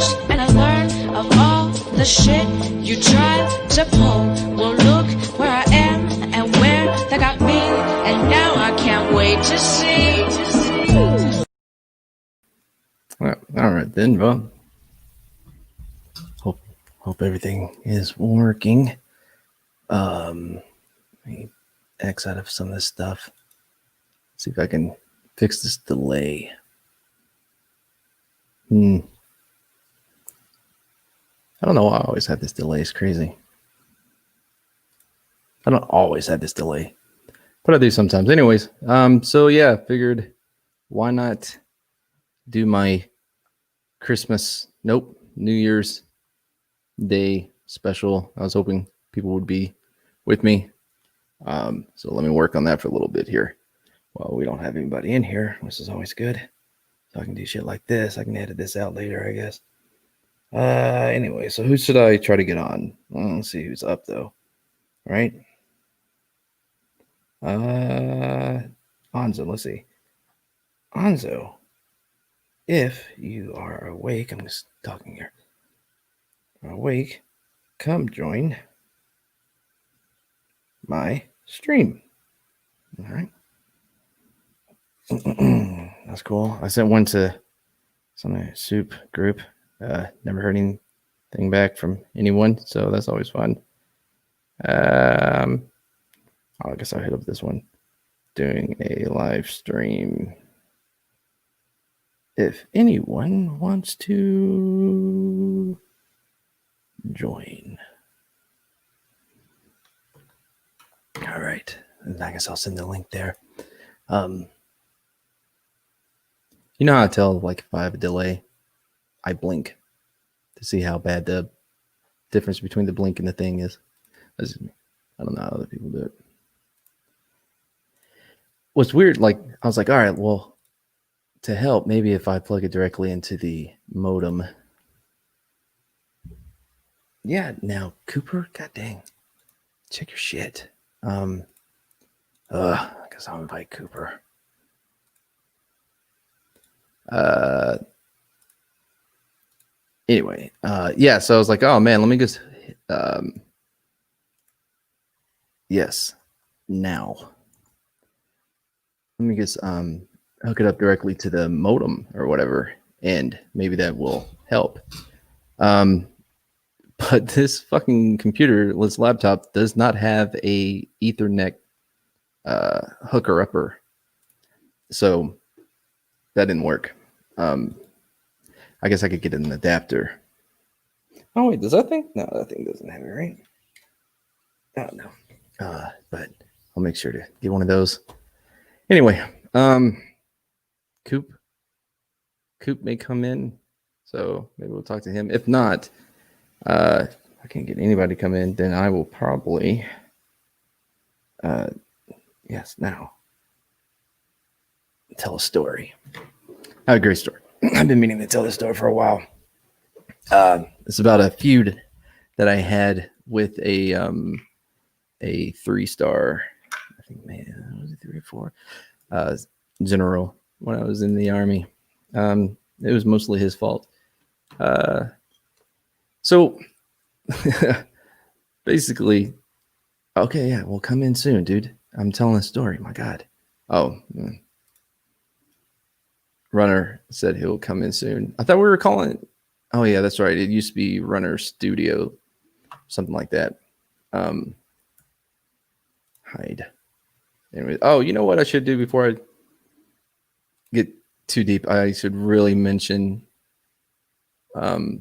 coast and I learn of all the shit you tried to pull. Well, look where I am and where that got me, and now I can't wait to see. Well, all right then. Well, hope everything is working. Let me X out of some of this stuff. See if I can fix this delay. I don't know why I always have this delay. It's crazy. I don't always have this delay, but I do sometimes. Anyways, so yeah, figured why not do my New Year's Day special. I was hoping people would be with me. So let me work on that for a little bit here. Well, we don't have anybody in here, which is always good. So I can do shit like this. I can edit this out later, I guess. Anyway, so who should I try to get on? Well, let's see who's up though. All right. Anzo, let's see. Anzo, if you are awake, I'm just talking here. Awake, come join my stream. All right. That's cool. I sent one to some soup group. Never heard anything back from anyone, so that's always fun. I guess I'll hit up this one. Doing a live stream. If anyone wants to join. All right. I guess I'll send the link there. You know how I tell, like, if I have a delay, I blink to see how bad the difference between the blink and the thing is. I don't know how other people do it. What's weird, like, I was like, all right, well, to help, maybe if I plug it directly into the modem. Yeah, now, Cooper, god dang. Check your shit. I guess I'll invite Cooper. Anyway, yeah, so I was like, oh man, let me just yes, now. Let me just hook it up directly to the modem or whatever, and maybe that will help. But this fucking computer, this laptop, does not have a Ethernet hooker upper, so that didn't work. I guess I could get an adapter. Oh wait, does that thing? No, that thing doesn't have it, right? Oh no. But I'll make sure to get one of those. Anyway, Coop may come in, so maybe we'll talk to him. If not, if I can't get anybody to come in, then I will probably now tell a story. I have a great story. I've been meaning to tell this story for a while. It's about a feud that I had with a 3-star, I think, man, was it 3 or 4? General when I was in the army. It was mostly his fault. So basically, okay, yeah, well, come in soon, dude. I'm telling a story. My God. Oh, Runner said he'll come in soon. I thought we were calling it. Oh yeah, that's right. It used to be Runner Studio, something like that. Hide. Anyway, oh, you know what I should do before I get too deep? I should really mention our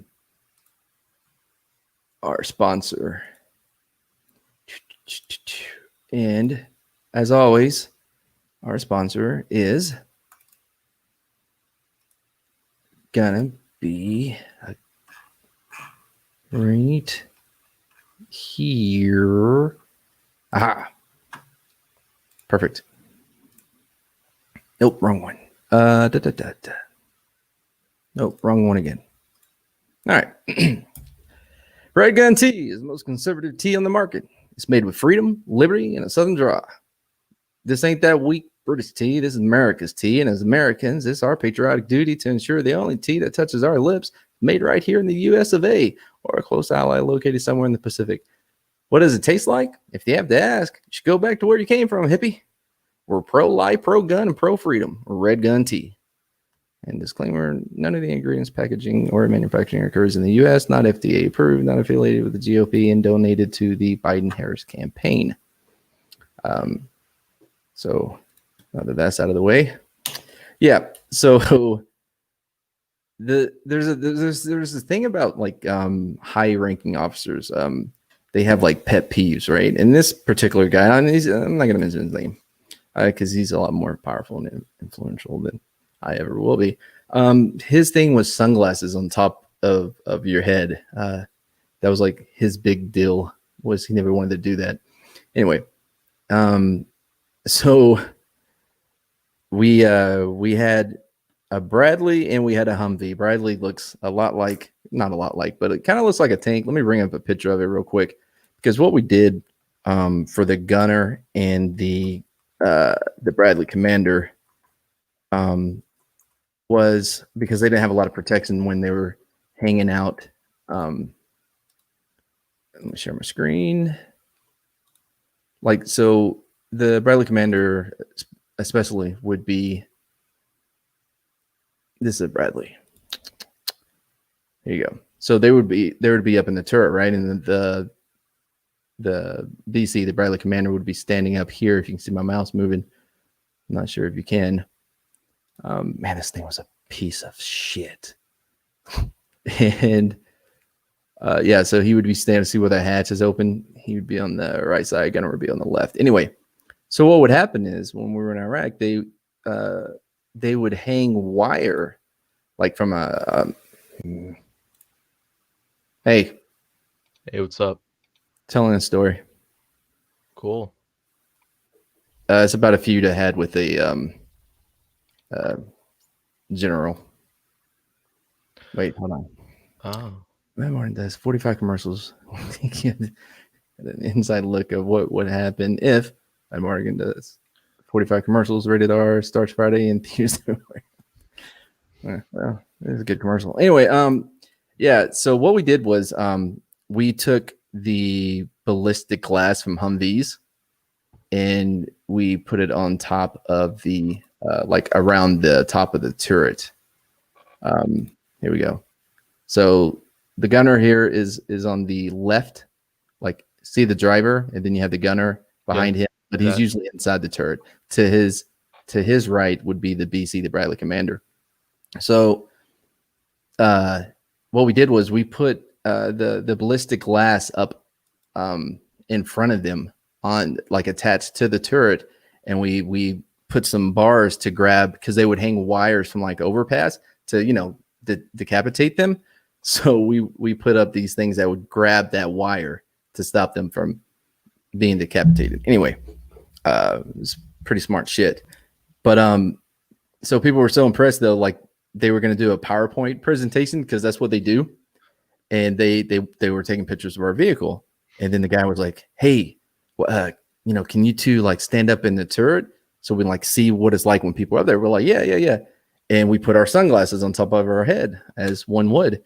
sponsor. And as always, our sponsor is gonna be right here. Aha. Perfect. Nope, wrong one. Nope, wrong one again. All right. Red Gun Tea is the most conservative tea on the market. It's made with freedom, liberty, and a southern draw. This ain't that weak British tea. This is America's tea. And as Americans, it's our patriotic duty to ensure the only tea that touches our lips made right here in the US of A, or a close ally located somewhere in the Pacific. What does it taste like? If you have to ask, you should go back to where you came from, hippie. We're pro-life, pro-gun, and pro-freedom. Red gun tea. And disclaimer, none of the ingredients, packaging, or manufacturing occurs in the U.S., not FDA approved, not affiliated with the GOP, and donated to the Biden-Harris campaign. So now that that's out of the way. Yeah, so there's this thing about like high-ranking officers. They have like pet peeves, right? And this particular guy, I'm not going to mention his name because he's a lot more powerful and influential than I ever will be. His thing was sunglasses on top of your head. That was like his big deal. Was he never wanted to do that? Anyway, so we had a Bradley and we had a Humvee. Bradley looks a lot like, not a lot like, but it kind of looks like a tank. Let me bring up a picture of it real quick, because what we did for the gunner and the Bradley Commander was, because they didn't have a lot of protection when they were hanging out. Let me share my screen. Like, so the Bradley Commander especially would be, this is a Bradley. Here you go. So they would be up in the turret, right? And the BC, the Bradley Commander, would be standing up here. If you can see my mouse moving, I'm not sure if you can. Man, this thing was a piece of shit. And yeah, so he would be standing to see where the hatch is open. He would be on the right side, gunner would be on the left. Anyway, so what would happen is when we were in Iraq, they would hang wire like from a hey, what's up? Telling a story. Cool. It's about a feud I had with a general. Wait, hold on. Oh. Man, Martin does 45 commercials. Get an inside look of what would happen if Morgan does 45 commercials, rated R, starts Friday and Tuesday. Well, it was a good commercial. Anyway, yeah. So what we did was we took the ballistic glass from Humvees and we put it on top of the like around the top of the turret. Here we go. So the gunner here is on the left, like see the driver, and then you have the gunner behind him, but he's usually inside the turret. To his right would be the BC, the Bradley Commander. So what we did was we put the ballistic glass up in front of them, on like attached to the turret, and we put some bars to grab, because they would hang wires from like overpass to decapitate them. So we put up these things that would grab that wire to stop them from being decapitated. Anyway, it was pretty smart shit. But so people were so impressed though, like they were going to do a PowerPoint presentation, because that's what they do. And they were taking pictures of our vehicle, and then the guy was like, "Hey, can you two like stand up in the turret so we like see what it's like when people are up there?" We're like, yeah. And we put our sunglasses on top of our head, as one would.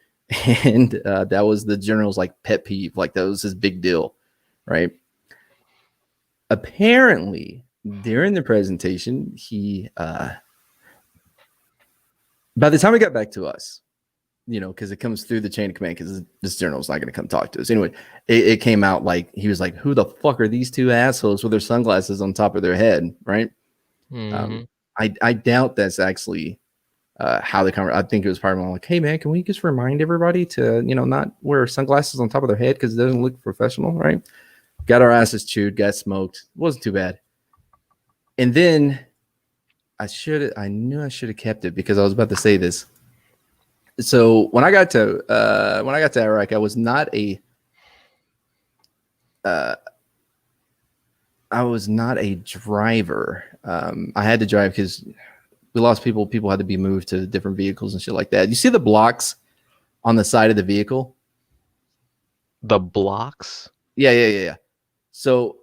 And that was the general's like pet peeve. Like that was his big deal, right? Apparently, during the presentation, he by the time he got back to us, because it comes through the chain of command, because this general's not going to come talk to us. Anyway, it came out like he was like, "Who the fuck are these two assholes with their sunglasses on top of their head?" Right? Mm-hmm. I doubt that's actually how the conversation. I think it was part of like, "Hey man, can we just remind everybody to not wear sunglasses on top of their head because it doesn't look professional?" Right? Got our asses chewed, got smoked. Wasn't too bad. And then I knew I should have kept it, because I was about to say this. So when I got to Iraq, I was not a driver. I had to drive because we lost people. People had to be moved to different vehicles and shit like that. You see the blocks on the side of the vehicle? The blocks? Yeah. So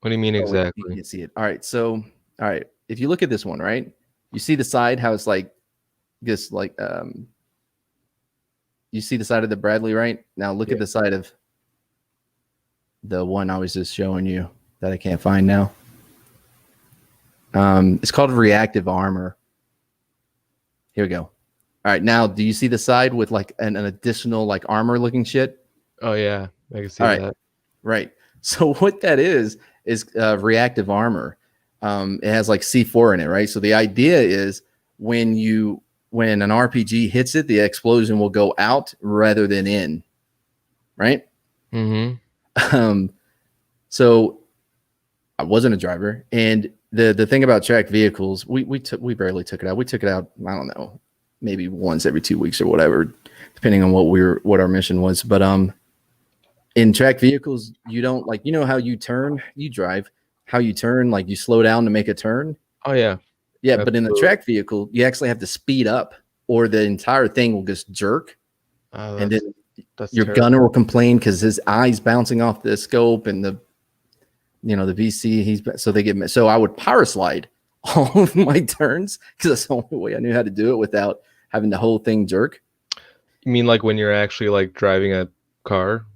what do you mean exactly? You can't see it. All right. If you look at this one, right, you see the side, how it's like this, like You see the side of the Bradley, right? Now look at the side of the one I was just showing you that I can't find now. It's called reactive armor. Here we go. All right, now do you see the side with like an additional like armor looking shit? Oh yeah, I can see All right. that. Right. So what that is reactive armor. It has like C4 in it, right? So the idea is when an RPG hits it, the explosion will go out rather than in, right? So I wasn't a driver, and the thing about tracked vehicles, we barely took it out. We took it out, I don't know, maybe once every 2 weeks or whatever, depending on what our mission was. But in tracked vehicles, you don't like, you know how you drive, how you turn, like you slow down to make a turn. Oh yeah. Yeah, but in a tracked vehicle, you actually have to speed up, or the entire thing will just jerk, and then your gunner will complain because his eyes bouncing off the scope and the VC. So I would power slide all of my turns because that's the only way I knew how to do it without having the whole thing jerk. You mean like when you're actually like driving a car?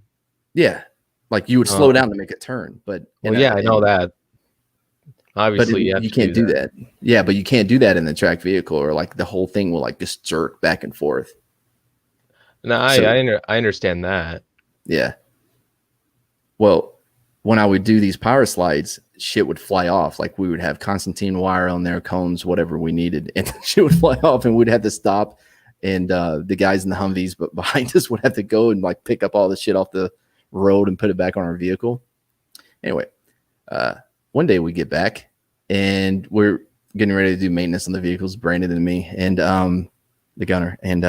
Yeah, like you would slow down to make a turn, but I know that. Obviously, you can't do that. Yeah, but you can't do that in the tracked vehicle, or like the whole thing will like just jerk back and forth. No, I understand that. Yeah. Well, when I would do these power slides, shit would fly off. Like we would have Constantine wire on there, cones, whatever we needed, and shit would fly off, and we'd have to stop. And the guys in the Humvees, but behind us, would have to go and like pick up all the shit off the road and put it back on our vehicle. Anyway, one day we get back and we're getting ready to do maintenance on the vehicles, Brandon and me, and the gunner. And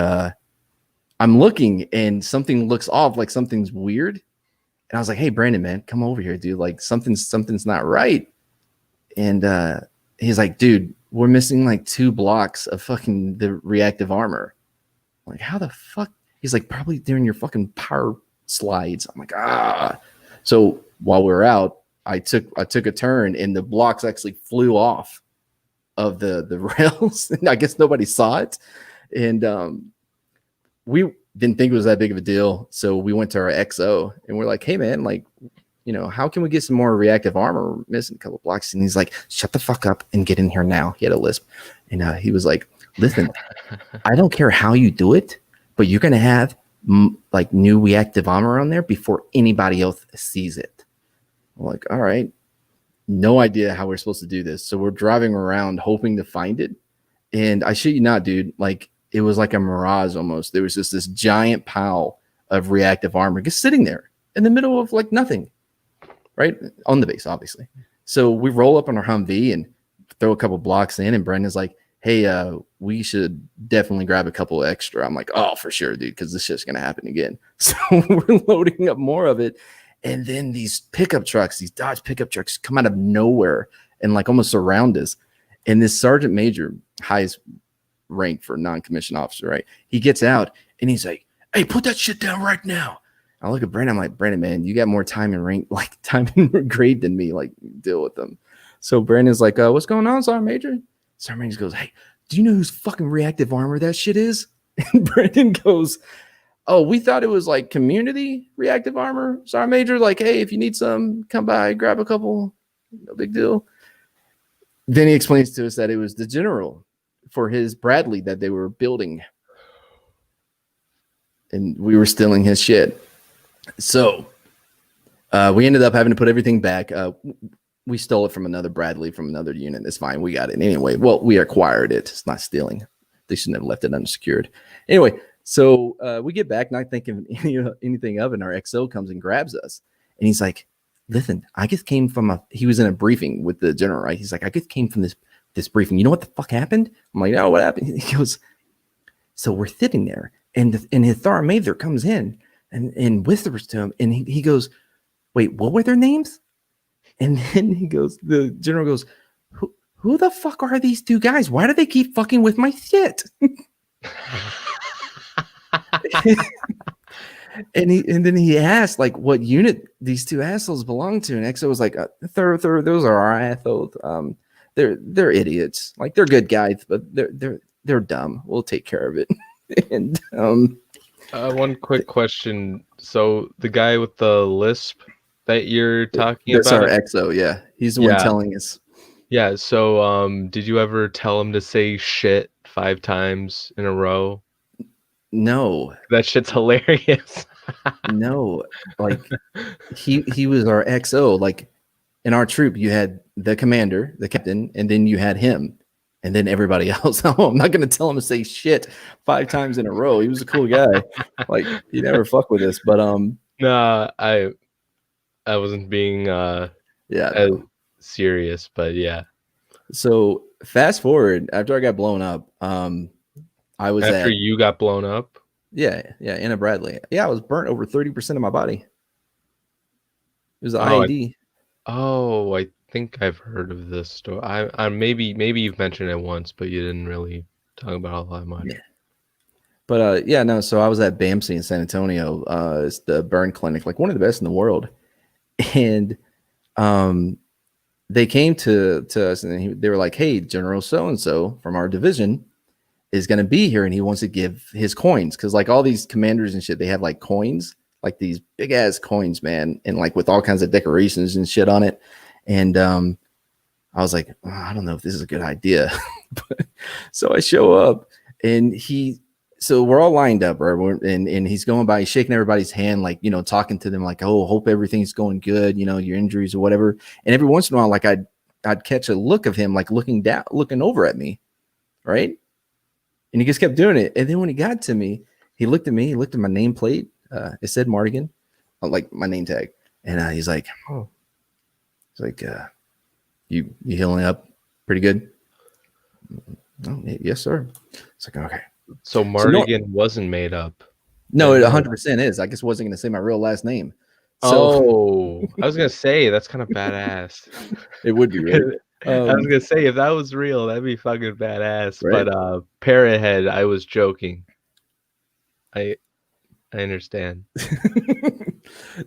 I'm looking, and something looks off, like something's weird. And I was like, "Hey, Brandon, man, come over here, dude. Like something's not right." And he's like, "Dude, we're missing like 2 blocks of fucking the reactive armor." I'm like, how the fuck? He's like, "Probably during your fucking power slides." I'm like, ah. So while we were out, I took a turn, and the blocks actually flew off of the rails. And I guess nobody saw it. And we didn't think it was that big of a deal. So we went to our XO and we're like, "Hey man, like, how can we get some more reactive armor? We're missing a couple blocks." And he's like, "Shut the fuck up and get in here now." He had a lisp. And he was like, "Listen, I don't care how you do it, but you're going to have like new reactive armor on there before anybody else sees it." I'm like, all right. No idea how we're supposed to do this. So we're driving around hoping to find it. And I shit you not, dude, like it was like a mirage almost. There was just this giant pile of reactive armor just sitting there in the middle of like nothing, right? On the base, obviously. So we roll up on our Humvee and throw a couple blocks in, and Brendan's like, "Hey, we should definitely grab a couple extra." I'm like, "Oh, for sure, dude, because this shit's going to happen again." So we're loading up more of it. And then these pickup trucks, these Dodge pickup trucks come out of nowhere and like almost surround us. And this sergeant major, highest rank for non-commissioned officer, right? He gets out and he's like, "Hey, put that shit down right now." I look at Brandon. I'm like, "Brandon, man, you got more time and rank, like time and grade than me. Like, deal with them." So Brandon's like, "What's going on, sergeant major?" Sergeant major goes, "Hey, do you know whose fucking reactive armor that shit is?" And Brandon goes, "Oh, we thought it was like community reactive armor, sergeant major. Like, hey, if you need some, come by, grab a couple. No big deal." Then he explains to us that it was the general for his Bradley that they were building. And we were stealing his shit. So we ended up having to put everything back. We stole it from another Bradley from another unit. It's fine. We got it anyway. Well, we acquired it. It's not stealing. They shouldn't have left it unsecured. Anyway, so we get back, not thinking anything of it. And our XO comes and grabs us. And he's like, "Listen, I just came from he was in a briefing with the general, right? He's like, "I just came from this briefing. You know what the fuck happened?" I'm like, "No, what happened?" He goes, "So we're sitting there, and his sergeant major comes in and whispers to him, and he goes, 'Wait, what were their names?' And then the general goes, 'Who the fuck are these 2 guys? Why do they keep fucking with my shit?'" And then he asked like what unit these 2 assholes belong to, and XO was like, third, "Those are our assholes. They're idiots. Like they're good guys, but they're dumb. We'll take care of it." And One quick question. So the guy with the lisp that you're talking That's our about? XO. Yeah, he's the one Yeah. telling us. Yeah. So, did you ever tell him to say shit 5 times in a row? No, That shit's hilarious. no, like he was our XO. Like in our troop, you had the commander, the captain, and then you had him, and then everybody else. Oh, I'm not gonna tell him to say shit 5 times in a row. He was a cool guy. Like he never fucked with us, but No, I wasn't being yeah, as no. serious, but yeah. So fast forward after I got blown up, I was After at you got blown up? yeah, Anna Bradley. Yeah, I was burnt over 30% of my body. It was the Oh, IED. I think I've heard of this story. I maybe you've mentioned it once, but you didn't really talk about it all that much. Yeah. But yeah, no. So I was at BAMC in San Antonio. It's the burn clinic, like one of the best in the world. And um, they came to us and they were like, "Hey, General so and so from our division is going to be here, and he wants to give his coins because like all these commanders and shit, they have like coins, like these big ass coins, man, and like with all kinds of decorations and shit on it." And I was like, oh, I don't know if this is a good idea. So I show up and so we're all lined up, right? And he's going by, he's shaking everybody's hand, like, talking to them like, oh, hope everything's going good, your injuries or whatever. And every once in a while, like I'd catch a look of him, like looking down, looking over at me. Right. And he just kept doing it. And then when he got to me, he looked at me, he looked at my nameplate. It said Mardigan, like my name tag. And he's like, oh, he's like, you healing up pretty good? Oh, yes, sir. It's like, okay. So Mardigan wasn't made up. No, it 100% is. I just wasn't going to say my real last name. So, I was gonna say that's kind of badass. It would be, right? I was gonna say if that was real, that'd be fucking badass. Right? But Parrot Head, I was joking. I understand.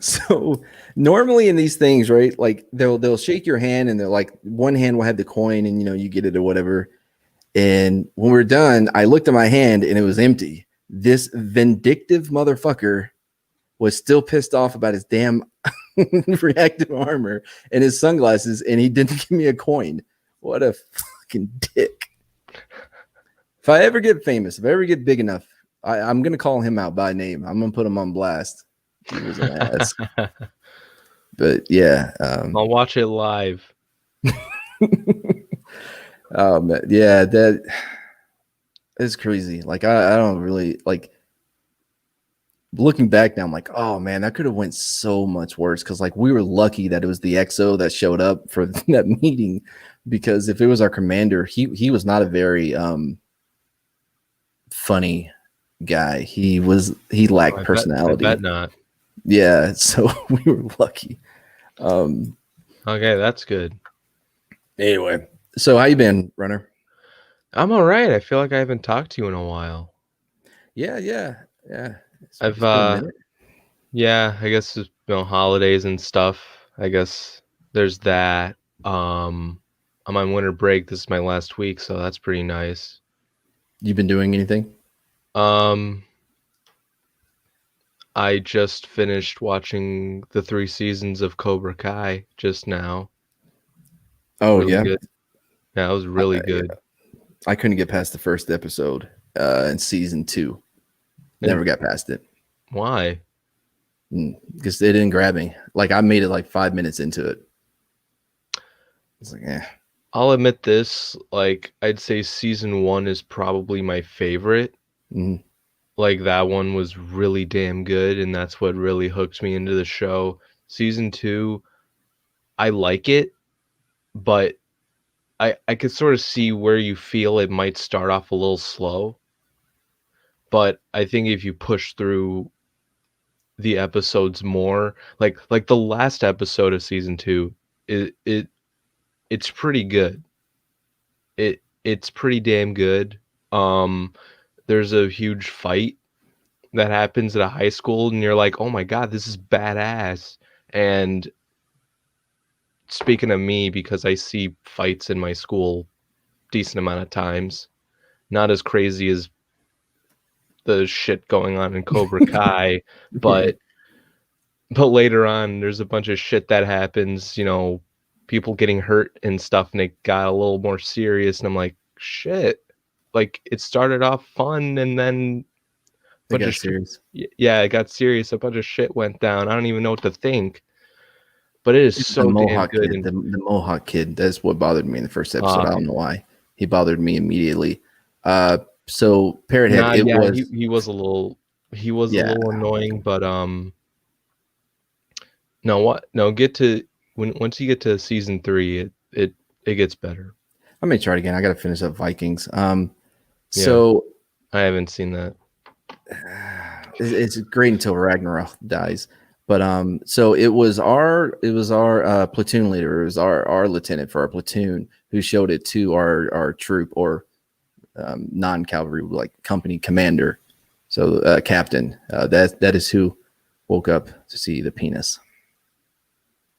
So normally in these things, right? Like they'll shake your hand and they're like one hand will have the coin and you get it or whatever. And when we're done, I looked at my hand and it was empty. This vindictive motherfucker was still pissed off about his damn reactive armor and his sunglasses, and he didn't give me a coin. What a fucking dick. If I ever get famous, if I ever get big enough, I'm going to call him out by name. I'm going to put him on blast. He was an ass. But yeah. I'll watch it live. Yeah, that is crazy. Like, I don't really, like, looking back now, I'm like, oh man, that could have went so much worse because like we were lucky that it was the XO that showed up for that meeting, because if it was our commander, he was not a very funny guy. He lacked personality. I bet not. Yeah, so we were lucky. Okay, that's good. Anyway, so how you been, Runner? I'm all right. I feel like I haven't talked to you in a while. Yeah. I've yeah, I guess it's holidays and stuff. I guess there's that. I'm on winter break. This is my last week, so that's pretty nice. You been doing anything? I just finished watching the 3 seasons of Cobra Kai just now. Oh, really yeah. Good. Yeah, it was really good. I couldn't get past the first episode in season 2. Never got past it. Why? Because it didn't grab me. Like I made it like 5 minutes into it. It's like, I'll admit this. Like I'd say season 1 is probably my favorite. Mm-hmm. Like that one was really damn good, and that's what really hooked me into the show. Season 2, I like it, but I could sort of see where you feel it might start off a little slow. But I think if you push through the episodes more, like the last episode of season 2, it's pretty good. It's pretty damn good. There's a huge fight that happens at a high school, and you're like, oh my god, this is badass. And speaking of me, because I see fights in my school decent amount of times, not as crazy as the shit going on in Cobra Kai, but later on there's a bunch of shit that happens, you know, people getting hurt and stuff, and it got a little more serious, and I'm like, shit. Like, it started off fun, and then a They bunch got of shit. serious. Yeah, it got serious. A bunch of shit went down. I don't even know what to think. But it is The so damn Mohawk good. kid, the Mohawk kid. That's what bothered me in the first episode. I Okay. don't know why. He bothered me immediately. So Parrot Head, Nah, it yeah, was he was a little yeah. annoying, but no, what? No, get to once you get to season 3, it gets better. I may try it again. I got to finish up Vikings. Yeah. So I haven't seen that. it's great until Ragnarok dies. But so it was our platoon leader, it was our lieutenant for our platoon who showed it to our troop or non-cavalry like company commander. So captain, that is who woke up to see the penis.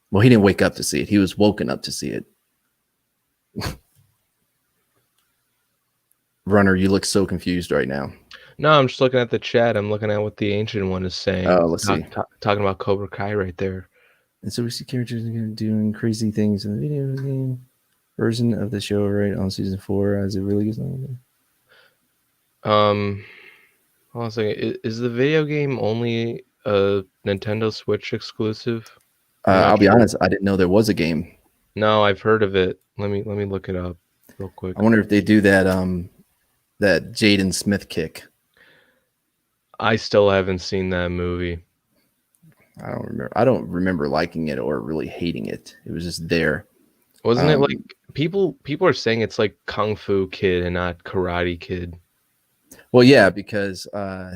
Well, he didn't wake up to see it. He was woken up to see it. Runner, you look so confused right now. No, I'm just looking at the chat. I'm looking at what the ancient one is saying. Oh, let's see. Talking about Cobra Kai right there. And so we see characters doing crazy things in the video game version of the show right on season 4 as it really gets on. Hold on a second. Is the video game only a Nintendo Switch exclusive? I'll be honest, I didn't know there was a game. No, I've heard of it. Let me look it up real quick. I wonder if they do that that Jaden Smith kick. I still haven't seen that movie. I don't remember liking it or really hating it. It was just there. Wasn't it like people are saying it's like Kung Fu Kid and not Karate Kid? Well, yeah, because I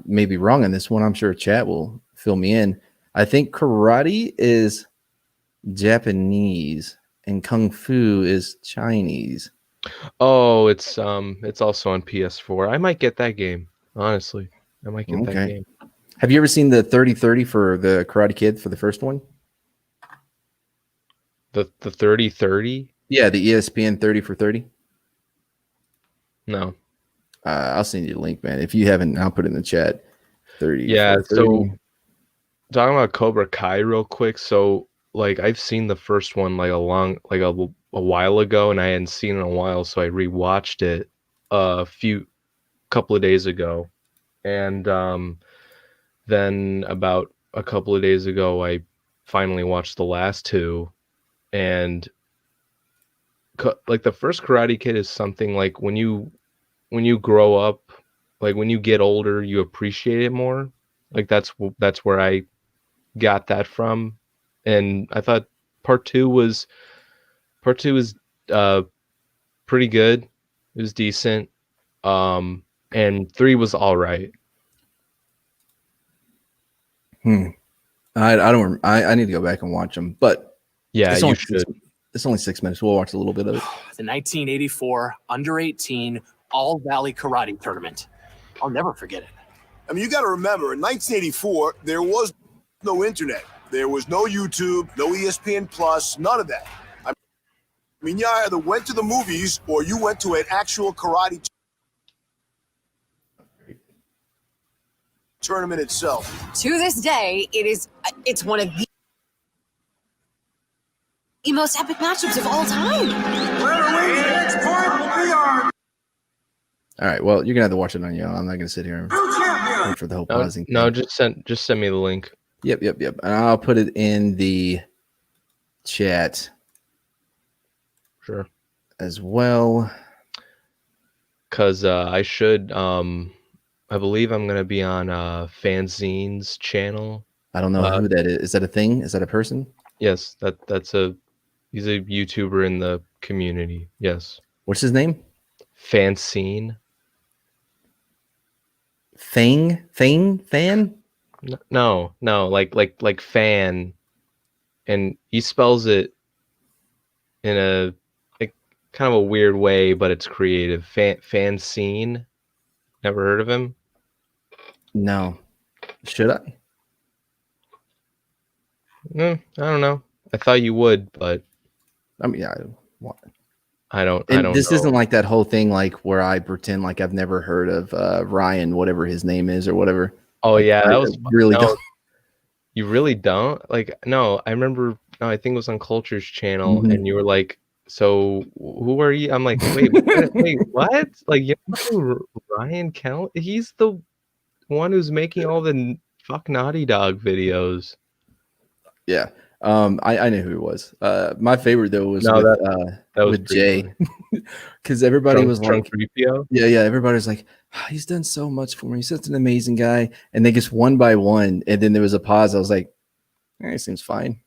may be wrong on this one. I'm sure chat will fill me in. I think karate is Japanese and Kung Fu is Chinese. Oh, it's also on PS4. I might get that game. Honestly, I might get that game. Have you ever seen the 30-30 for the Karate Kid for the first one? The 30-30? Yeah, the ESPN 30 for 30. No. I'll send you the link, man. If you haven't, I'll put it in the chat. 30. Yeah, so talking about Cobra Kai real quick. So like I've seen the first one like a while ago, and I hadn't seen it in a while, so I rewatched it a couple of days ago. And then about a couple of days ago I finally watched the last 2, and like the first Karate Kid is something like when you grow up, like when you get older, you appreciate it more. Like that's where I got that from. And I thought part 2 was pretty good. It was decent. And 3 was all right. I don't. I need to go back and watch them, but yeah, you should. It's only 6 minutes. We'll watch a little bit of it. The 1984 under 18 All Valley Karate Tournament. I'll never forget it. I mean, you got to remember, in 1984, there was no internet. There was no YouTube, no ESPN Plus, none of that. I mean, you either went to the movies or you went to an actual karate tournament itself. To this day, it's one of the most epic matchups of all time. All right. Well, you're gonna have to watch it on your own. I'm not gonna sit here and wait for the whole pausing. No, just send me the link. Yep. And I'll put it in the chat. Sure. As well. Cause I should I believe I'm gonna be on Fanzine's channel. I don't know who that is. Is that a thing? Is that a person? Yes, he's a YouTuber in the community. Yes. What's his name? Fanzine. Fan? No, like fan, and he spells it in a kind of a weird way, but it's creative. Fanzine. Never heard of him? No. Should I? I don't know. I thought you would, but I mean, yeah. I don't This know. isn't like that whole thing like where I pretend like I've never heard of Ryan, whatever his name is or whatever. Oh Like, yeah, I that was really no, don't. you really don't? Like, no, I remember, no, I think it was on Culture's channel, Mhm. and you were like, so who are you? I'm like, wait, wait, what? Like, you know Ryan Count? He's the one who's making all the fuck Naughty Dog videos. Yeah. I knew who it was. My favorite though was No, that was with pretty Jay, funny. because everybody was Drunk like, 3PO? yeah, everybody's like, "Ah, he's done so much for me. He's such an amazing guy." And they just one by one, and then there was a pause. I was like, "He seems fine."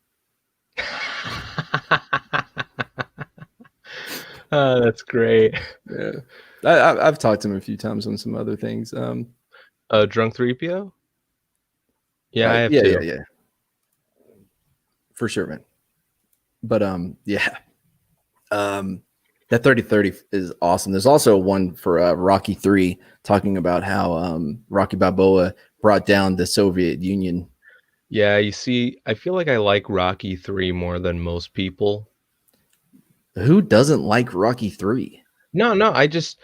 Oh, that's great. Yeah, I've talked to him a few times on some other things. Drunk 3PO? Yeah, I have yeah, too. yeah, for sure, man. But yeah, that 30-30 is awesome. There's also one for Rocky 3 talking about how Rocky Balboa brought down the Soviet Union. Yeah, you see, I feel like I like Rocky 3 more than most people. Who doesn't like Rocky 3? No, I just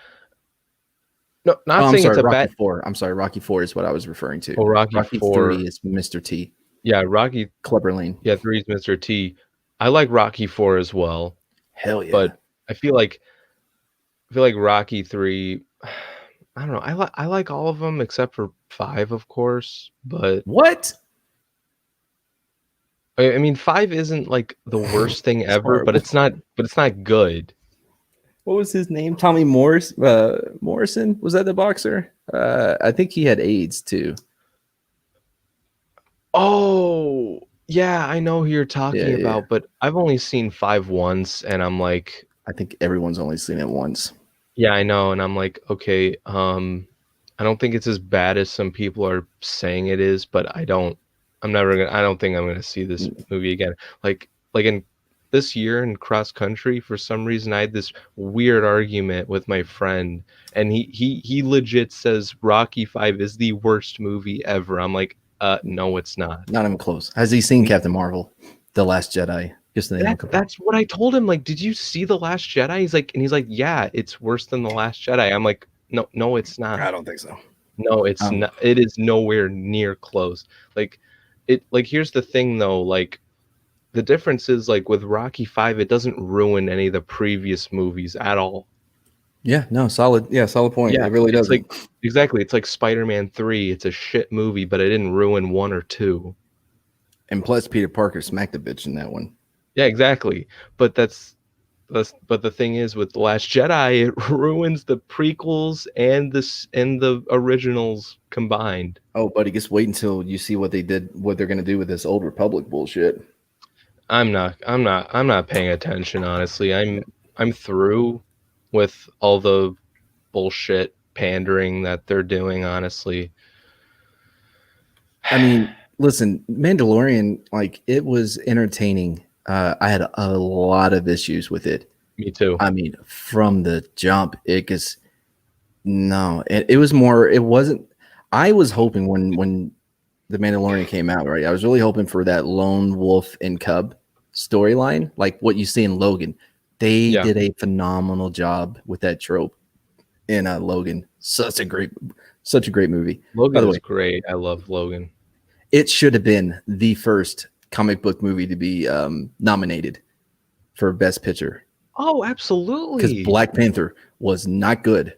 no, not Oh, I'm saying it's sorry, a Rocky bad. 4. I'm sorry, Rocky 4 is what I was referring to. Oh, Rocky Rocky 4. 3 is Mr. T. Yeah, Rocky. Clubber Lane. Yeah, 3 is Mr. T. I like Rocky 4 as well, Hell yeah. but I feel like Rocky 3. I don't know. I like all of them except for 5, of course. But What? I mean, 5 isn't like the worst thing It's ever, but horrible. it's not. But it's not good. What was his name? Tommy Morrison? Was that the boxer? I think he had AIDS too. Oh, yeah, I know who you're talking Yeah. about, but I've only seen 5 once, and I'm like, I think everyone's only seen it once. yeah, I know, and I'm like, okay, I don't think it's as bad as some people are saying it is, but I don't think I'm gonna see this movie again. Like in this year in cross country, for some reason I had this weird argument with my friend, and he legit says Rocky 5 is the worst movie ever. I'm like, no, it's not. Not even close. Has he seen Captain Marvel, The Last Jedi? Just the name. That's what I told him. Like, did you see The Last Jedi? He's like, yeah, it's worse than The Last Jedi. I'm like, no, it's not. I don't think so. No, it's not. It is nowhere near close. Like, here's the thing though. Like, the difference is like with Rocky 5, it doesn't ruin any of the previous movies at all. Yeah, no, solid. Yeah, solid point. Yeah, It really it's doesn't. like exactly. It's like Spider-Man 3. It's a shit movie, but it didn't ruin 1 or 2. And plus, Peter Parker smacked a bitch in that one. Yeah, exactly. But but the thing is with The Last Jedi, it ruins the prequels and the originals combined. Oh, buddy, just wait until you see what they're going to do with this Old Republic bullshit. I'm not paying attention, honestly. I'm through with all the bullshit pandering that they're doing, honestly. I mean, listen, Mandalorian, like, it was entertaining. I had a lot of issues with it. Me too. I mean, from the jump, it was more, it wasn't, I was hoping when the Mandalorian came out, right? I was really hoping for that lone wolf and cub storyline, like what you see in Logan. They did a phenomenal job with that trope in Logan. Such a great movie. Logan is great. I love Logan. It should have been the first comic book movie to be nominated for Best Picture. Oh, absolutely. Because Black Panther was not good.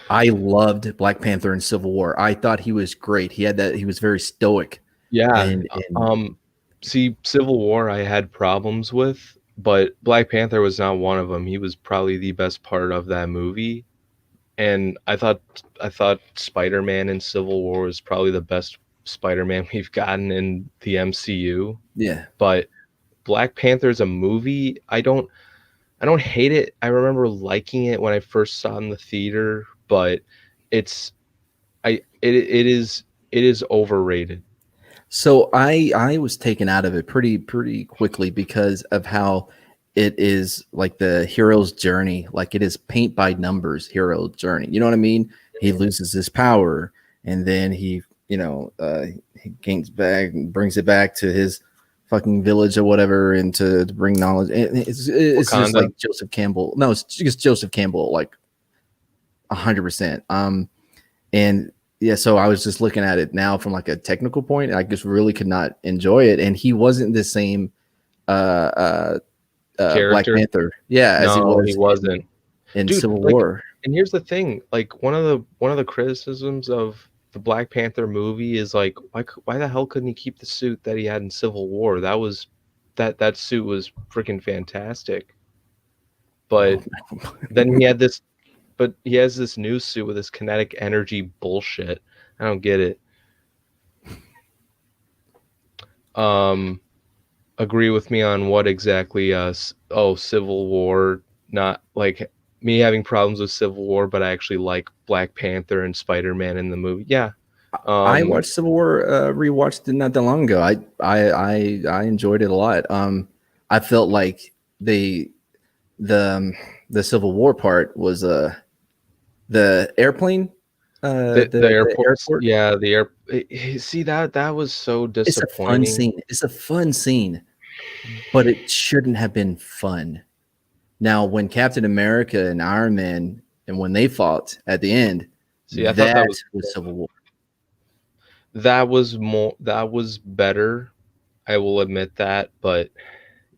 I loved Black Panther in Civil War. I thought he was great. He was very stoic. Yeah. And see, Civil War I had problems with, but Black Panther was not one of them. He was probably the best part of that movie. And I thought Spider-Man in Civil War was probably the best Spider-Man we've gotten in the MCU. Yeah. But Black Panther is a movie. I don't hate it. I remember liking it when I first saw it in the theater, but it is overrated. So I was taken out of it pretty quickly because of how it is like the hero's journey. Like, it is paint by numbers hero journey. You know what I mean? He loses his power, and then he gains back and brings it back to his fucking village or whatever, and to bring knowledge. It's just Wakanda. like Joseph Campbell. No, it's just Joseph Campbell, like 100%. And yeah, so I was just looking at it now from like a technical point, and I just really could not enjoy it. And he wasn't the same Black Character? Panther, yeah, as he No, was he wasn't. in Dude, Civil like, War. and here's the thing, like one of the criticisms of the Black Panther movie is like, why the hell couldn't he keep the suit that he had in Civil War? That suit was freaking fantastic. But then he has this new suit with this kinetic energy bullshit. I don't get it. Agree with me on what exactly? Civil War. Not like me having problems with Civil War, but I actually like Black Panther and Spider-Man in the movie. Yeah. I watched Civil War, rewatched it not that long ago. I enjoyed it a lot. I felt like the Civil War part was the airplane, the airports. airport. Yeah, the air. See that was so It's a fun disappointing. scene. It's a fun scene, but it shouldn't have been fun. Now, when Captain America and Iron Man and when they fought at the end, See, I thought that was Civil War. That was better. I will admit that, but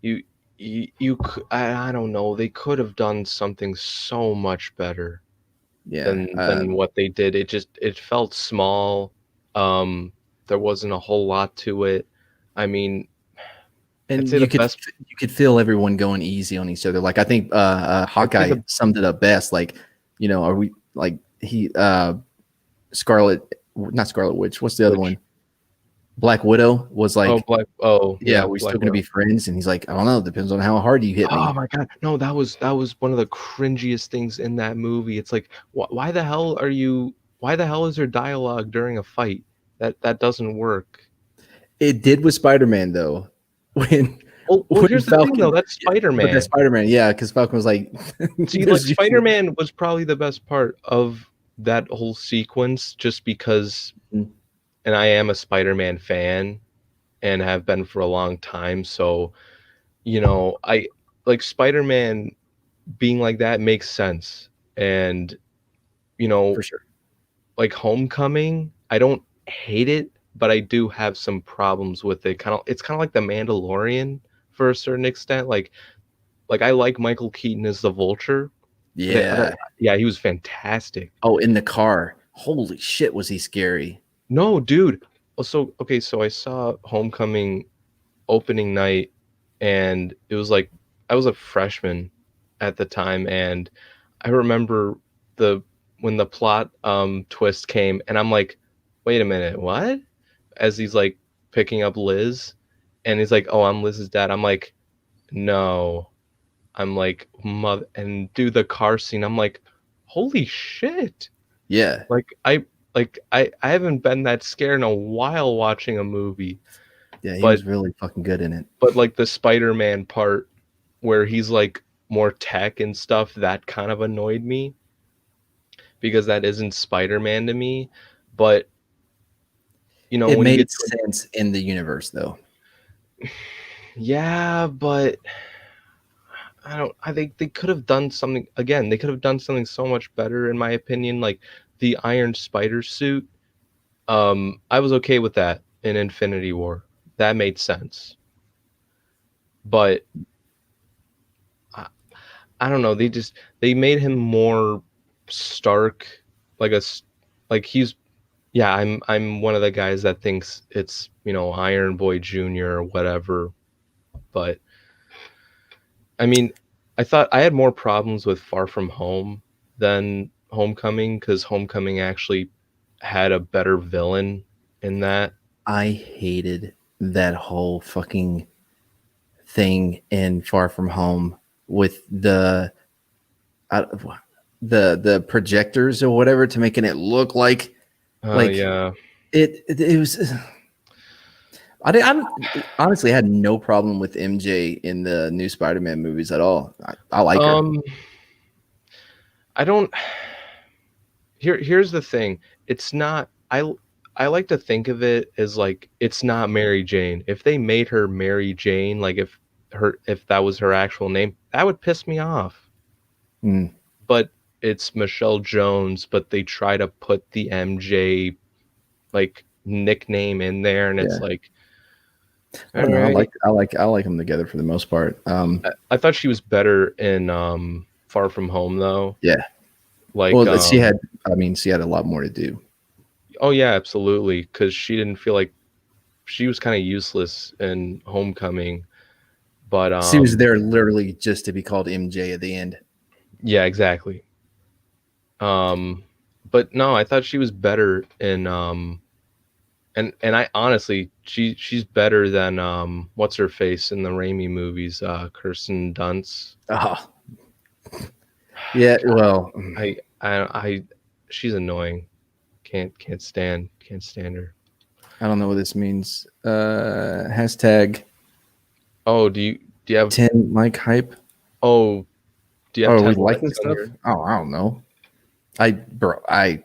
I don't know. They could have done something so much better Yeah, than what they did. It felt small. There wasn't a whole lot to it. I mean, and I'd say you the could feel everyone going easy on each other. Like I think Hawkeye summed it up best. Like, are we like not Scarlet Witch? What's the other one? Black Widow was like, yeah, we're Black still gonna be Widow. friends. And he's like, I don't know, depends on how hard you hit me. Oh my god, no, that was one of the cringiest things in that movie. It's like, why the hell is there dialogue during a fight? That doesn't work. It did with Spider-Man though. When Here's the thing though, that's Spider-Man. But that's Spider-Man, yeah, because Falcon was like, see, like Spider-Man was probably the best part of that whole sequence, just because, and I am a Spider-Man fan and have been for a long time, so I like Spider-Man being like that makes sense. And for sure. like Homecoming, I don't hate it, but I do have some problems with it. It's kind of like The Mandalorian for a certain extent. Like I like Michael Keaton as the Vulture. Yeah. Yeah, he was fantastic. Oh, in the car. Holy shit, was he scary. No, dude. So I saw Homecoming opening night, and it was like I was a freshman at the time, and I remember when the plot twist came, and I'm like, wait a minute, what? As he's like picking up Liz, and he's like, oh, I'm Liz's dad. I'm like, no. I'm like, mother, and do the car scene. I'm like, holy shit. Yeah. Like I haven't been that scared in a while watching a movie. Yeah, he was really fucking good in it. But like the Spider-Man part where he's like more tech and stuff, that kind of annoyed me, because that isn't Spider-Man to me. But it when made you get sense in the universe though. Yeah, but I think they could have done something again. They could have done something so much better, in my opinion. Like the Iron Spider suit. I was okay with that in Infinity War. That made sense. But I don't know. They made him more Stark, he's. Yeah, I'm one of the guys that thinks it's Iron Boy Jr. or whatever. But I mean, I thought I had more problems with Far From Home than Homecoming, because Homecoming actually had a better villain in that. I hated that whole fucking thing in Far From Home with the projectors or whatever, to making it look like Yeah. It was. I honestly had no problem with MJ in the new Spider-Man movies at all. I like her. I don't. Here's the thing. It's not. I like to think of it as like it's not Mary Jane. If they made her Mary Jane, like if that was her actual name, that would piss me off. Mm. But it's Michelle Jones, but they try to put the MJ like nickname in there, and it's Yeah. like I don't know. alright. I like them together for the most part. I thought she was better in Far From Home though. Yeah. Like Well, she had a lot more to do. oh yeah, absolutely, because she didn't feel like she was kind of useless in Homecoming, but She was there literally just to be called MJ at the end. yeah, exactly. But no, I thought she was better in and I honestly she's better than what's her face in the Raimi movies, Kirsten Dunst. Oh. Yeah, well, I she's annoying. Can't stand her. I don't know what this means. Hashtag Oh, do you have 10 like hype. oh do you Oh, have are we 10 liking likes on stuff? Oh, I don't know. I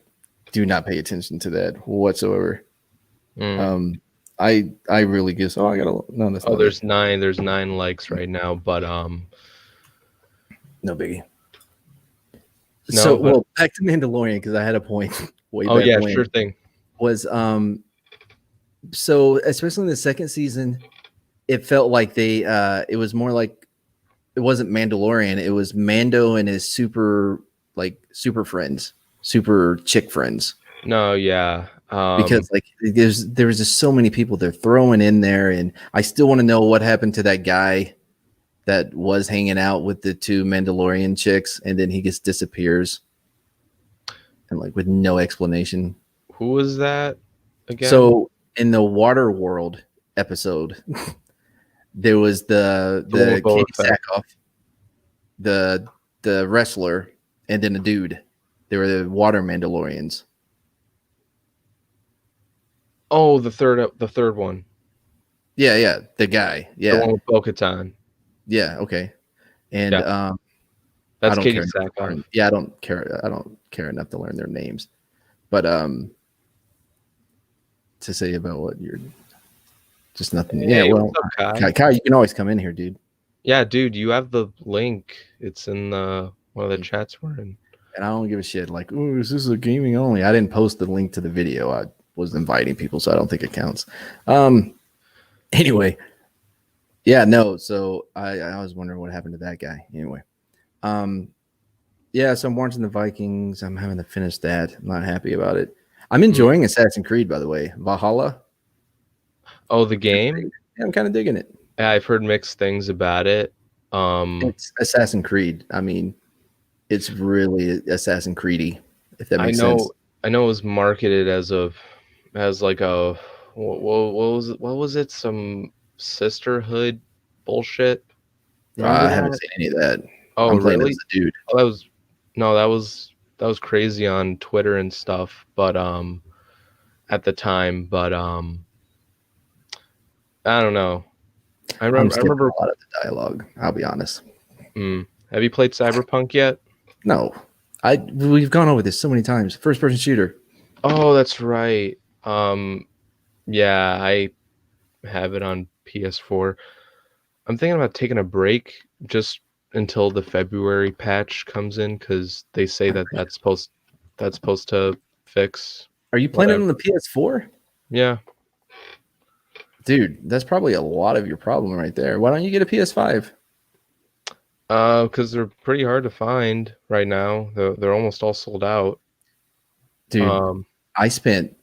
do not pay attention to that whatsoever. I really guess. Oh, I gotta. No, that's Oh, not there's it. 9 likes right now, but No biggie. No, So, but- well, back to Mandalorian because I had a point way oh back yeah, when. sure thing. Was so especially in the second season, it felt like they it was more like it wasn't Mandalorian, it was Mando and his super friends, super chick friends. No, yeah. Because like there was just so many people they're throwing in there, and I still want to know what happened to that guy that was hanging out with the two Mandalorian chicks, and then he just disappears, and like with no explanation. Who was that again? So in the Waterworld episode, there was the one with Boba Katie Fett. Sackhoff, the wrestler, and then a dude. They were the water Mandalorians. Oh, the third one. Yeah, the guy. The one Yeah, with Bo-Katan. yeah, okay. And Yeah. I That's don't Katie care enough to Sackhoff. learn- Yeah, I don't care enough to learn their names. But to say about what you're just nothing. Hey, Yeah, well, what's up, Kai? Kai, you can always come in here, dude. Yeah, dude, you have the link. It's in the one of the chats we're in. And I don't give a shit. Like, oh, is this a gaming only? I didn't post the link to the video. I was inviting people, so I don't think it counts. Anyway, yeah, no. So I was wondering what happened to that guy. Anyway, yeah. So I'm watching the Vikings. I'm having to finish that. I'm not happy about it. I'm enjoying Assassin's Creed, by the way. Valhalla. Oh, the game? Yeah, I'm kind of digging it. Yeah, I've heard mixed things about it. It's Assassin's Creed. I mean, it's really Assassin's Creedy, if that makes sense. I know it was marketed as like a what was it? Some sisterhood bullshit. I haven't seen any of that. Oh, I'm playing really? as a dude. Oh, that was crazy on Twitter and stuff, but at the time, but I don't know. I remember a lot of the dialogue. I'll be honest. Have you played Cyberpunk yet? No, we've gone over this so many times. First person shooter. Oh, that's right. Yeah, I have it on PS4. I'm thinking about taking a break just until the February patch comes in because they say that's supposed to fix. Are you playing it on the PS4? Yeah. Dude, that's probably a lot of your problem right there. Why don't you get a PS5? Because they're pretty hard to find right now. They're almost all sold out. Dude, I spent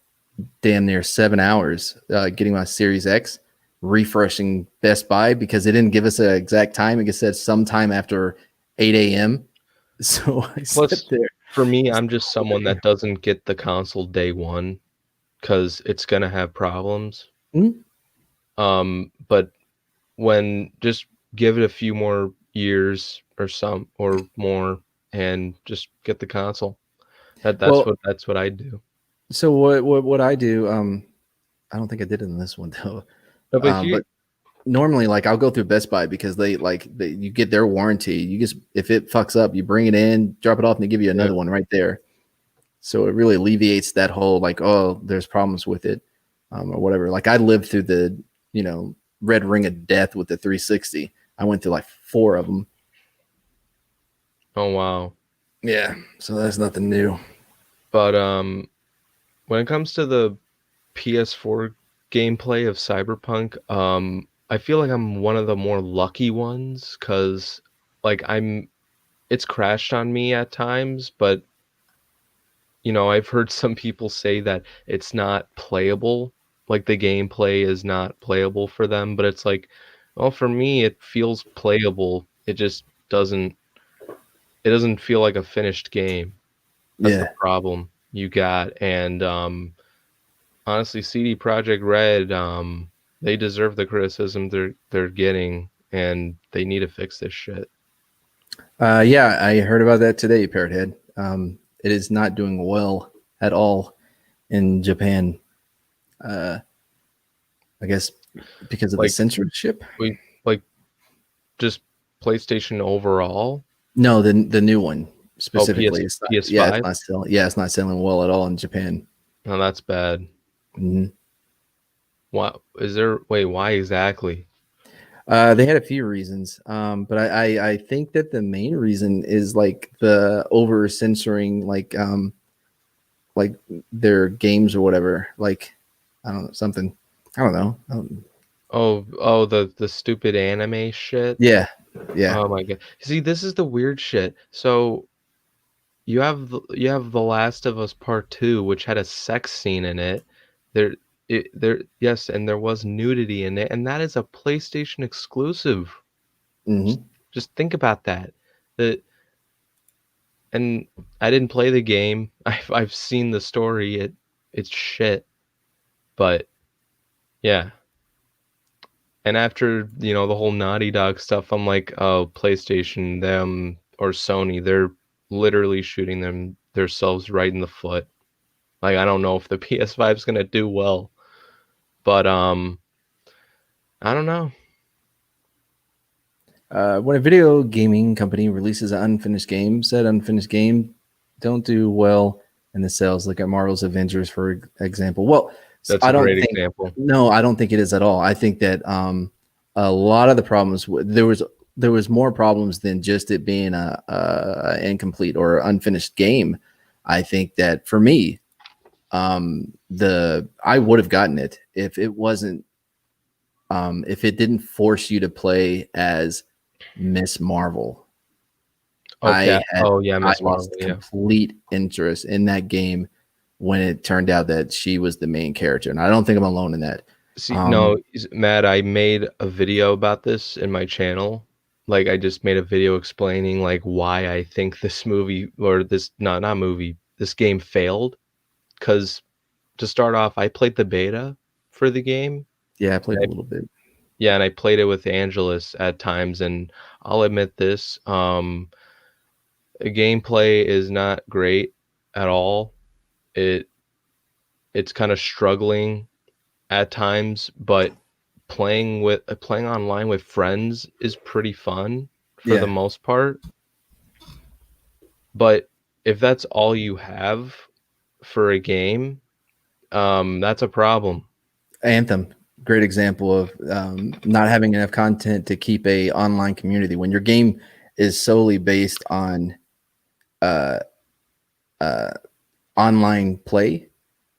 damn near 7 hours getting my Series X, refreshing Best Buy because it didn't give us an exact time. It just said sometime after 8 a.m. So I sat there. For me, I'm just someone that doesn't get the console day one because it's gonna have problems. But when just give it a few more years or more and just get the console. That's what I do. So what I do, I don't think I did it in this one though. No, but normally, like I'll go through Best Buy because you get their warranty. You just if it fucks up, you bring it in, drop it off, and they give you another one right there. So it really alleviates that whole like, oh, there's problems with it, or whatever. Like I lived through the, Red Ring of Death with the 360. I went through like 4 of them. Oh wow. Yeah, so that's nothing new. But when it comes to the PS4 gameplay of Cyberpunk, I feel like I'm one of the more lucky ones because like it's crashed on me at times, but I've heard some people say that it's not playable, like the gameplay is not playable for them, but it's like, well, for me it feels playable. It just doesn't feel like a finished game. That's the problem you got. And honestly, CD Projekt Red, they deserve the criticism they're getting, and they need to fix this shit. Yeah, I heard about that today, Parrothead. It is not doing well at all in Japan. I guess because of the censorship. Just PlayStation overall. No, the new one specifically. PS5? It's not selling well at all in Japan. No, that's bad. Mm-hmm. Why exactly? They had a few reasons, but I think that the main reason is like the over censoring, like their games or whatever. Like I don't know, something. I don't know. The stupid anime shit. Yeah. Oh my god. See, this is the weird shit. So you have The Last of Us Part 2, which had a sex scene in it. Yes, and there was nudity in it, and that is a PlayStation exclusive. Mm-hmm. Just think about that. And I didn't play the game. I've seen the story. It's shit. But yeah. And after, the whole Naughty Dog stuff, I'm like, oh, PlayStation, them, or Sony, they're literally shooting themselves right in the foot. Like, I don't know if the PS5 is gonna do well, but I don't know. When a video gaming company releases an unfinished game, said unfinished game don't do well in the sales. Look at Marvel's Avengers, for example. Well, that's a great example. No, I don't think it is at all. I think that a lot of the problems there was more problems than just it being a incomplete or unfinished game. I think that for me, I would have gotten it if it wasn't if it didn't force you to play as Miss Marvel. Okay. I lost complete interest in that game when it turned out that she was the main character, and I don't think I'm alone in that. See, no, Matt, I made a video about this in my channel. Like, I just made a video explaining like why I think this movie or this not movie, this game failed. Because to start off, I played the beta for the game. Yeah, I played a little bit. Yeah, and I played it with Angelus at times, and I'll admit this, the gameplay is not great at all. It's kind of struggling at times, but playing online with friends is pretty fun for the most part. But if that's all you have for a game, that's a problem. Anthem, great example of not having enough content to keep a online community. When your game is solely based on online play,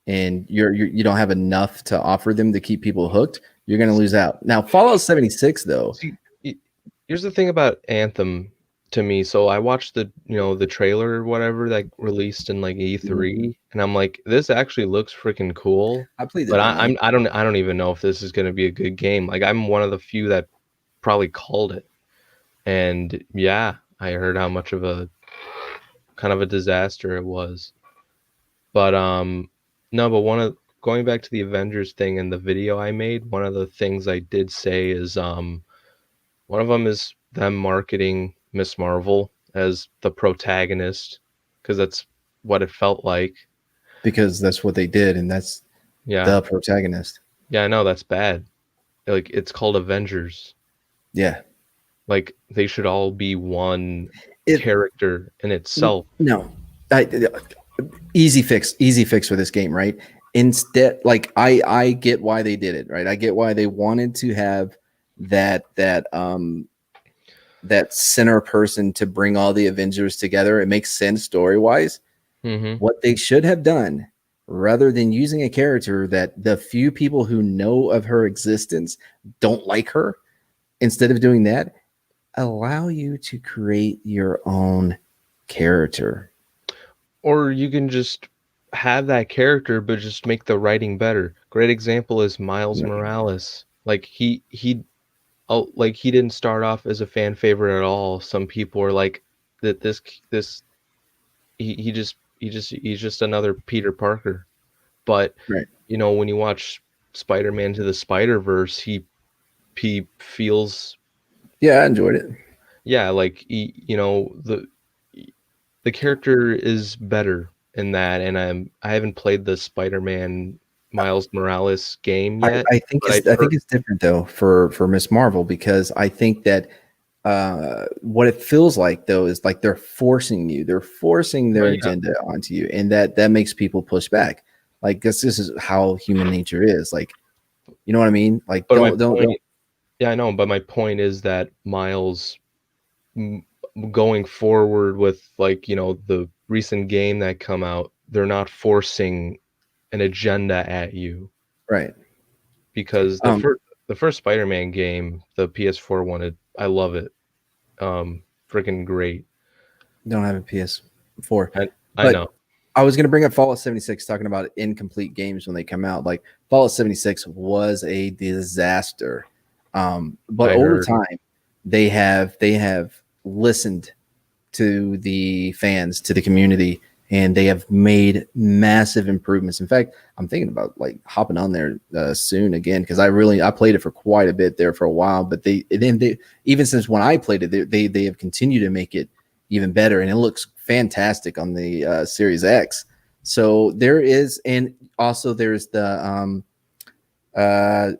and you don't have enough to offer them to keep people hooked, you're going to lose out. Now, Fallout 76, though. See, here's the thing about Anthem to me. So I watched the trailer or whatever that released in like E3, and I'm like, this actually looks freaking cool. I played it, but I don't even know if this is going to be a good game. Like, I'm one of the few that probably called it, and yeah, I heard how much of a kind of a disaster it was. But no, but going back to the Avengers thing and the video I made, one of the things I did say is one of them is them marketing Miss Marvel as the protagonist, because that's what it felt like. Because that's what they did, and that's the protagonist. Yeah, I know, that's bad. Like, it's called Avengers. Yeah. Like, they should all be one character in itself. No. easy fix for this game, right? Instead, like I get why they did it, right? I get why they wanted to have that center person to bring all the Avengers together. It makes sense story wise. Mm-hmm. What they should have done, rather than using a character that the few people who know of her existence don't like her, instead of doing that, allow you to create your own character. Or you can just have that character, but just make the writing better. Great example is Miles Morales. Like like he didn't start off as a fan favorite at all. Some people are like that. This he's just another Peter Parker. But Right. when you watch Spider-Man to the Spider-Verse, he feels Yeah, I enjoyed it. like the character is better in that, and I haven't played the Spider-Man Miles Morales game yet. I think but I think it's different though for Miss Marvel, because I think that what it feels like though is like they're forcing their yeah. agenda onto you, and that makes people push back. Like this is how human nature is. Like, you know what I mean? Like But don't. yeah, I know, but my point is that Miles going forward with the recent game that come out, they're not forcing an agenda at you, Right. because the first Spider-Man game, the PS4 one, I love it. Freaking great. Don't have a PS4. I know. I was going to bring up Fallout 76, talking about incomplete games when they come out. Like Fallout 76 was a disaster. But I over heard. time, they have listened to the fans, to the community, and they have made massive improvements. In fact, I'm thinking about like hopping on there soon again, because I played it for quite a bit there for a while. But they even since when I played it, they have continued to make it even better, and it looks fantastic on the Series X. So there is, and also there's the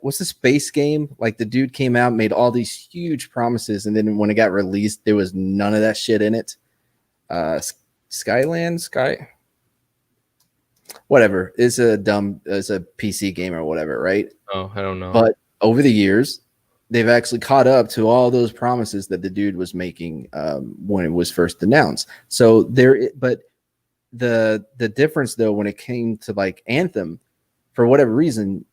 what's the space game? Like the dude came out, made all these huge promises, and then when it got released, there was none of that shit in it. Whatever. It's a PC game or whatever, right? Oh, I don't know. But over the years, they've actually caught up to all those promises that the dude was making when it was first announced. So but the difference though, when it came to like Anthem, for whatever reason,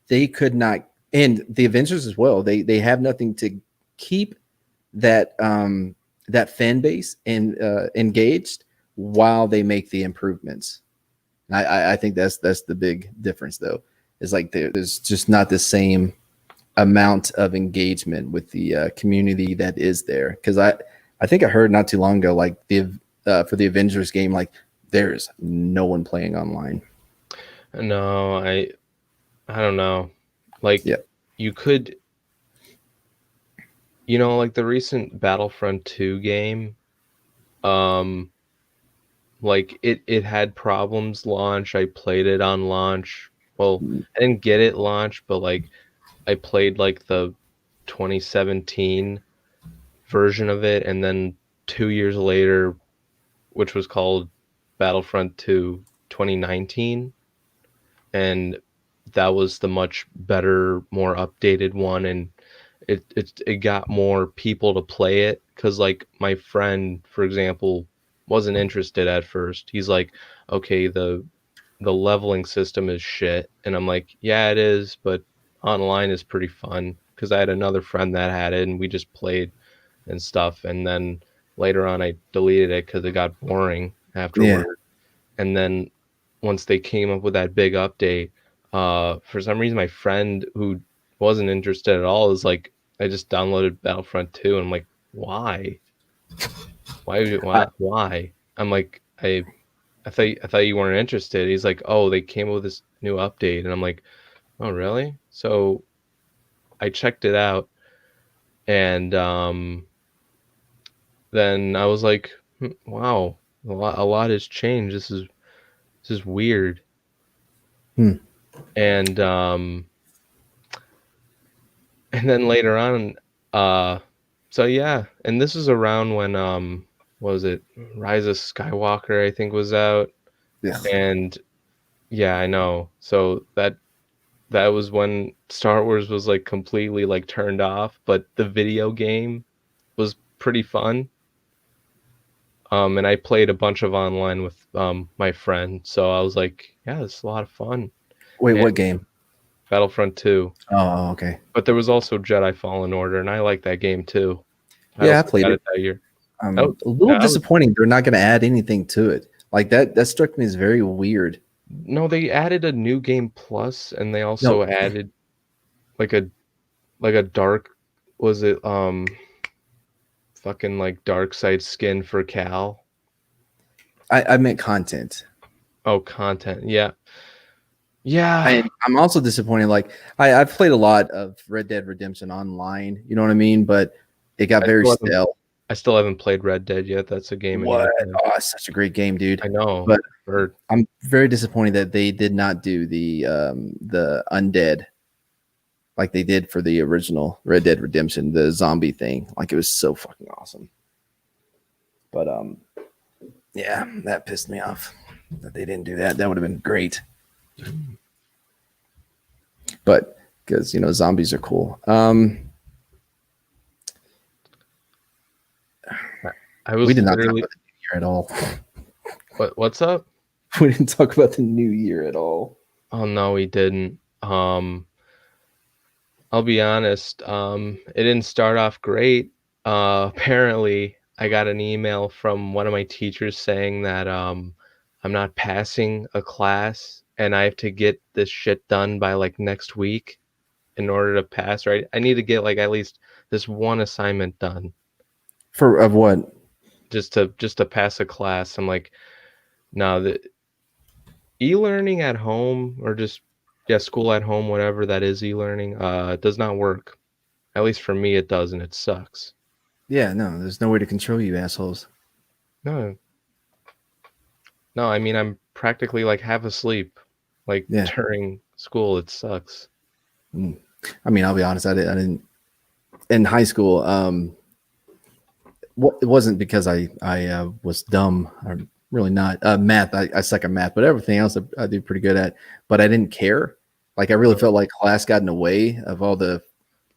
they could not, and the Avengers as well, they have nothing to keep that that fan base and engaged while they make the improvements. I think that's the big difference though. Is like there's just not the same amount of engagement with the community that is there. Because I think I heard not too long ago, like for the Avengers game, like there's no one playing online. No, I don't know. Like, yeah. You could, like the recent Battlefront 2 game, like it had problems launch. I played it on launch. Well, I didn't get it launch, but like I played like the 2017 version of it, and then 2 years later, which was called Battlefront 2 2019, and that was the much better, more updated one, and it got more people to play it, because like my friend, for example, wasn't interested at first. He's like, okay, the leveling system is shit, and I'm like, yeah, it is, but online is pretty fun, because I had another friend that had it and we just played and stuff, and then later on I deleted it because it got boring afterward. And then once they came up with that big update, for some reason my friend who wasn't interested at all is like, I just downloaded Battlefront 2, and I'm like, why? Why? I'm like, I thought you weren't interested. He's like, oh, they came up with this new update, and I'm like, oh, really? So I checked it out, and then I was like, wow, a lot has changed. This is weird. And then later on, so yeah, and this is around when what was it? Rise of Skywalker, I think, was out. Ugh. And yeah, I know. So that was when Star Wars was like completely like turned off, but the video game was pretty fun. And I played a bunch of online with my friend, so I was like, yeah, this is a lot of fun. Wait, what And game? Battlefront 2. Oh, okay. But there was also Jedi Fallen Order, and I like that game too. I Yeah, I also played got it. it that year. Oh, A little yeah, disappointing. They're not going to add anything to it. Like that struck me as very weird. no, they added a new game plus, and they No, also added like a dark, was it fucking like dark side skin for Cal? I meant content. Oh, content. Yeah. Yeah. I'm also disappointed. Like I've played a lot of Red Dead Redemption online. You know what I mean? But it got very stale. I still haven't played Red Dead yet. That's a game. What? Oh, it's such a great game, dude. I know. But Or I'm very disappointed that they did not do the undead like they did for the original Red Dead Redemption, the zombie thing. Like it was so fucking awesome. But yeah, that pissed me off that they didn't do that. That would have been great. But because zombies are cool. We did not talk about the new year at all. What's up? We didn't talk about the new year at all. Oh no, we didn't. I'll be honest. It didn't start off great. Apparently, I got an email from one of my teachers saying that I'm not passing a class and I have to get this shit done by like next week in order to pass. Right? I need to get like at least this one assignment done. Of what? Just to pass a class. I'm like, no, the e-learning at home or just school at home, whatever that is, e-learning, does not work. At least for me, it doesn't. It sucks. Yeah, no, there's no way to control you assholes. No, I mean, I'm practically like half asleep, like during school. It sucks. I mean, I'll be honest. I didn't in high school. It wasn't because I was dumb. I'm really not. Math, I suck at math, but everything else I do pretty good at. But I didn't care. Like I really felt like class got in the way of all the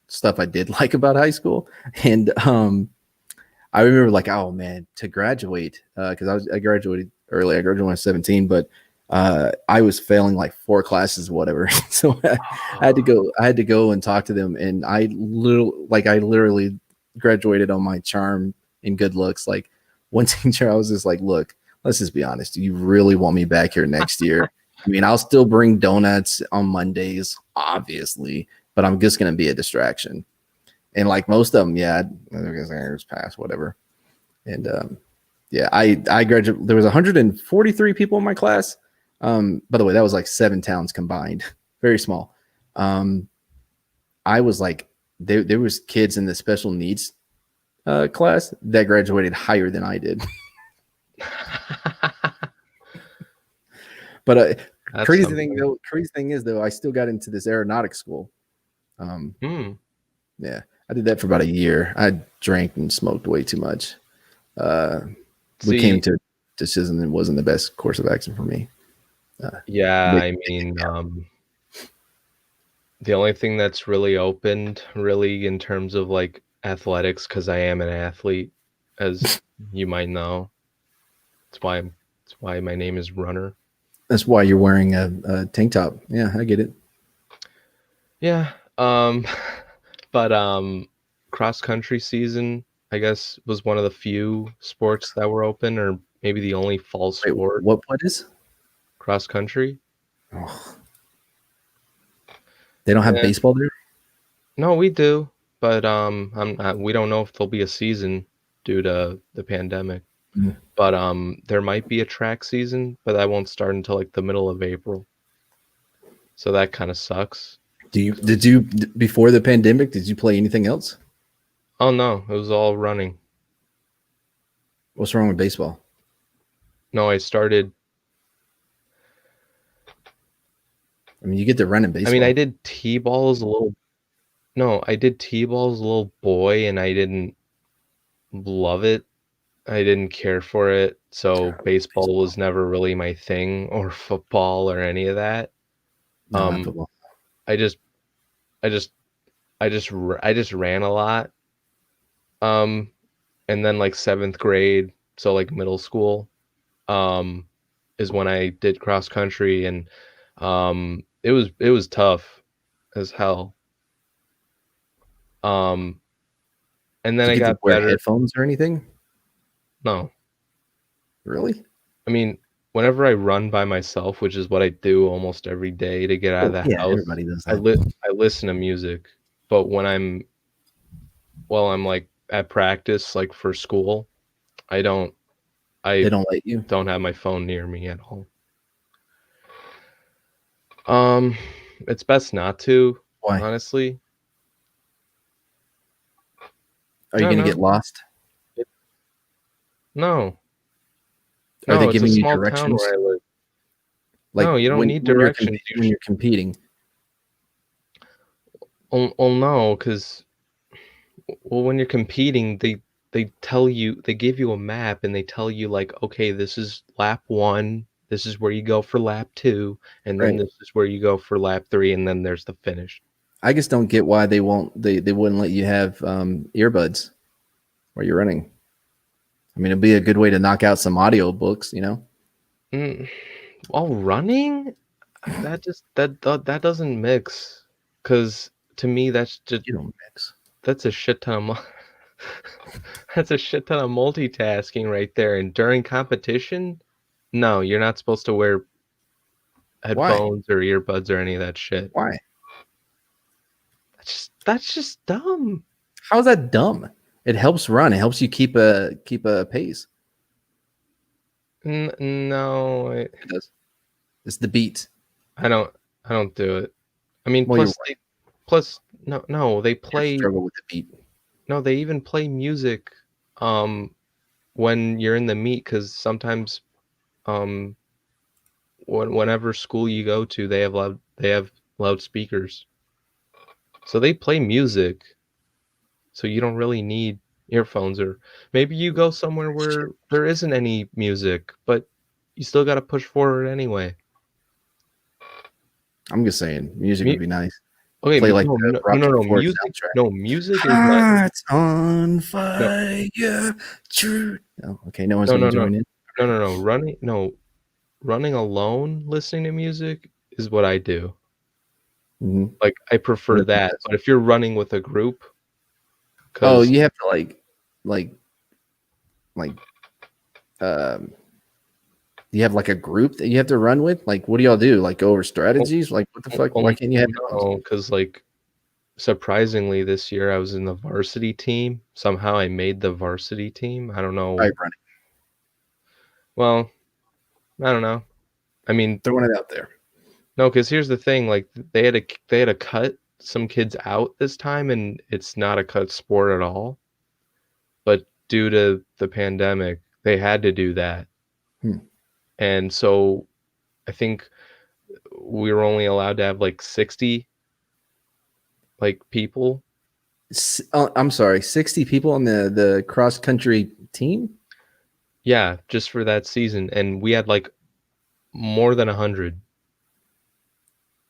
stuff I did like about high school. And I remember like, oh man, to graduate, because I graduated early. I graduated when I was 17, but I was failing like 4 classes or whatever. So I had to go and talk to them. And I literally graduated on my charm and good looks. Like one teacher, I was just like, look, let's just be honest. Do you really want me back here next year? I mean, I'll still bring donuts on Mondays, obviously, but I'm just going to be a distraction. And like most of them, yeah, I guess I just pass, whatever. And yeah, I graduated. There was 143 people in my class. By the way, that was like 7 towns combined, very small. I was like, there was kids in the special needs class that graduated higher than I did. But crazy thing is though, I still got into this aeronautics school. Yeah, I did that for about a year. I drank and smoked way too much. We came to a decision that wasn't the best course of action for me. I mean, the only thing that's really opened, really, in terms of like athletics, because I am an athlete, as you might know. That's why my name is Runner. That's why you're wearing a tank top. Yeah, I get it. Yeah. But cross country season, I guess, was one of the few sports that were open, or maybe the only fall sport. What is cross country? Oh. They don't have baseball there? No, we do, but we don't know if there'll be a season due to the pandemic. But there might be a track season, but that won't start until like the middle of April. So that kind of sucks. Did you before the pandemic, did you play anything else? Oh no, it was all running. What's wrong with baseball? No, I started. I mean, you get to run in baseball. I mean, I did T-ball as a little. No, I did T-ball as a little boy, and I didn't love it. I didn't care for it. So Baseball. baseball was never really my thing, or football or any of that. No, not football. I just I just ran a lot. And then like 7th grade, so like middle school, is when I did cross country, and it was tough as hell. And then Did I you get to got wear better. headphones or anything? No, Really? I mean, whenever I run by myself, which is what I do almost every day to get out of the Yeah, house, everybody does that. I listen to music. But when I'm like at practice, like for school, I don't They I don't let you. don't have my phone near me at all. Um, it's best not to, Why? honestly. Are you No, going to no, get lost? no, Are they no. It's a giving you small town directions? where I live. Like No, you don't need directions. when you're competing. Well, no, because when you're competing, they tell you, they give you a map, and they tell you like, okay, this is lap 1, this is where you go for lap 2, and then Right. this is where you go for lap 3, and then there's the finish. I just don't get why they wouldn't let you have earbuds while you're running. I mean, it'd be a good way to knock out some audio books, you know? While running, that doesn't mix, because to me that's just You don't mix. that's a shit ton of that's a shit ton of multitasking right there. And during competition, no, you're not supposed to wear headphones or earbuds or any of that shit. Why? That's just dumb. How is that dumb? It helps run. It helps you keep a pace. No, It does. It's the beat. I don't do it. I mean, Well, no, they play. struggle with the beat. No, they even play music when you're in the meet, because sometimes whenever school you go to, they have loudspeakers. So they play music. So you don't really need earphones, or maybe you go somewhere where there isn't any music, but you still got to push forward anyway. I'm just saying, music would be nice. Okay, Play like no, the Rocky IV music. soundtrack. No, music is not. Hearts on fire. True. Oh, okay, no one's gonna join in. No. Running alone, listening to music is what I do. Mhm. Like, I prefer that. But if you're running with a group, Oh, you have to you have like a group that you have to run with. Like, what do y'all do? Like, go over strategies? Like, what the fuck? Why can't you have? No, because like, surprisingly, this year I was in the varsity team. Somehow I made the varsity team. I don't know. Right, running. Well, I don't know. I mean, throwing it out there. No, because here's the thing: like, they had to cut some kids out this time, and it's not a cut sport at all. But due to the pandemic, they had to do that. And so I think we were only allowed to have like 60 like people. I'm sorry, 60 people on the cross country team? Yeah, just for that season, and we had like more than 100.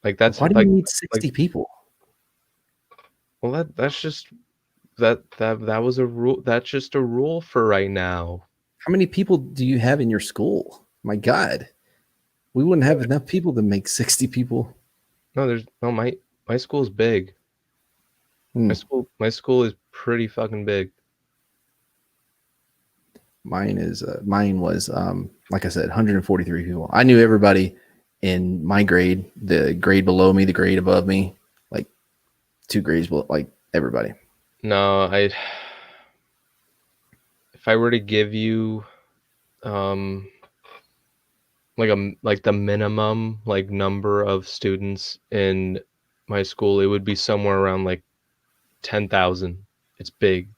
Like, that's why do like, you need 60 people? Well, that's just that was a rule. That's just a rule for right now. How many people do you have in your school? My God, we wouldn't have enough people to make 60 people. No, my school's big. My school is pretty fucking big. Mine was like I said, 143 people. I knew everybody in my grade, the grade below me, the grade above me, like 2 grades below, like everybody. No, if I were to give you like the minimum like number of students in my school, it would be somewhere around like 10,000. It's big.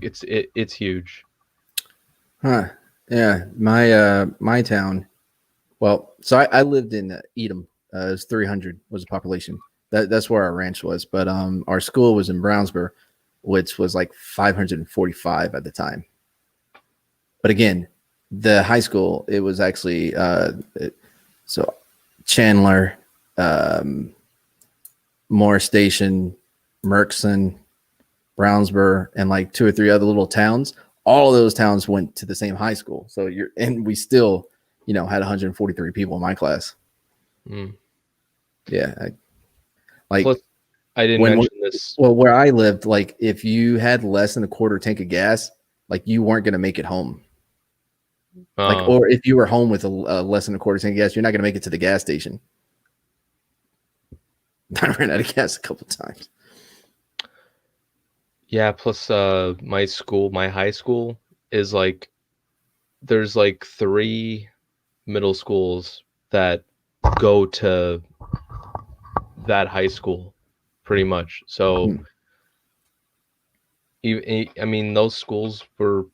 It's huge. Huh. Yeah, my town. Well, so I lived in Edom. It was 300 was the population. That's where our ranch was. But our school was in Brownsburg, which was like 545 at the time. But again, the high school, it was actually so Chandler, Moore Station, Merkson, Brownsburg, and like 2 or 3 other little towns. All of those towns went to the same high school. So and we still, had 143 people in my class. Yeah. Plus, I didn't mention this. Well, where I lived, like if you had less than a quarter tank of gas, like you weren't going to make it home. Or if you were home with a less than a quarter tank of gas, you're not going to make it to the gas station. I ran out of gas a couple times. Yeah, plus my high school is like there's like 3 middle schools that go to that high school pretty much. So I mean those schools were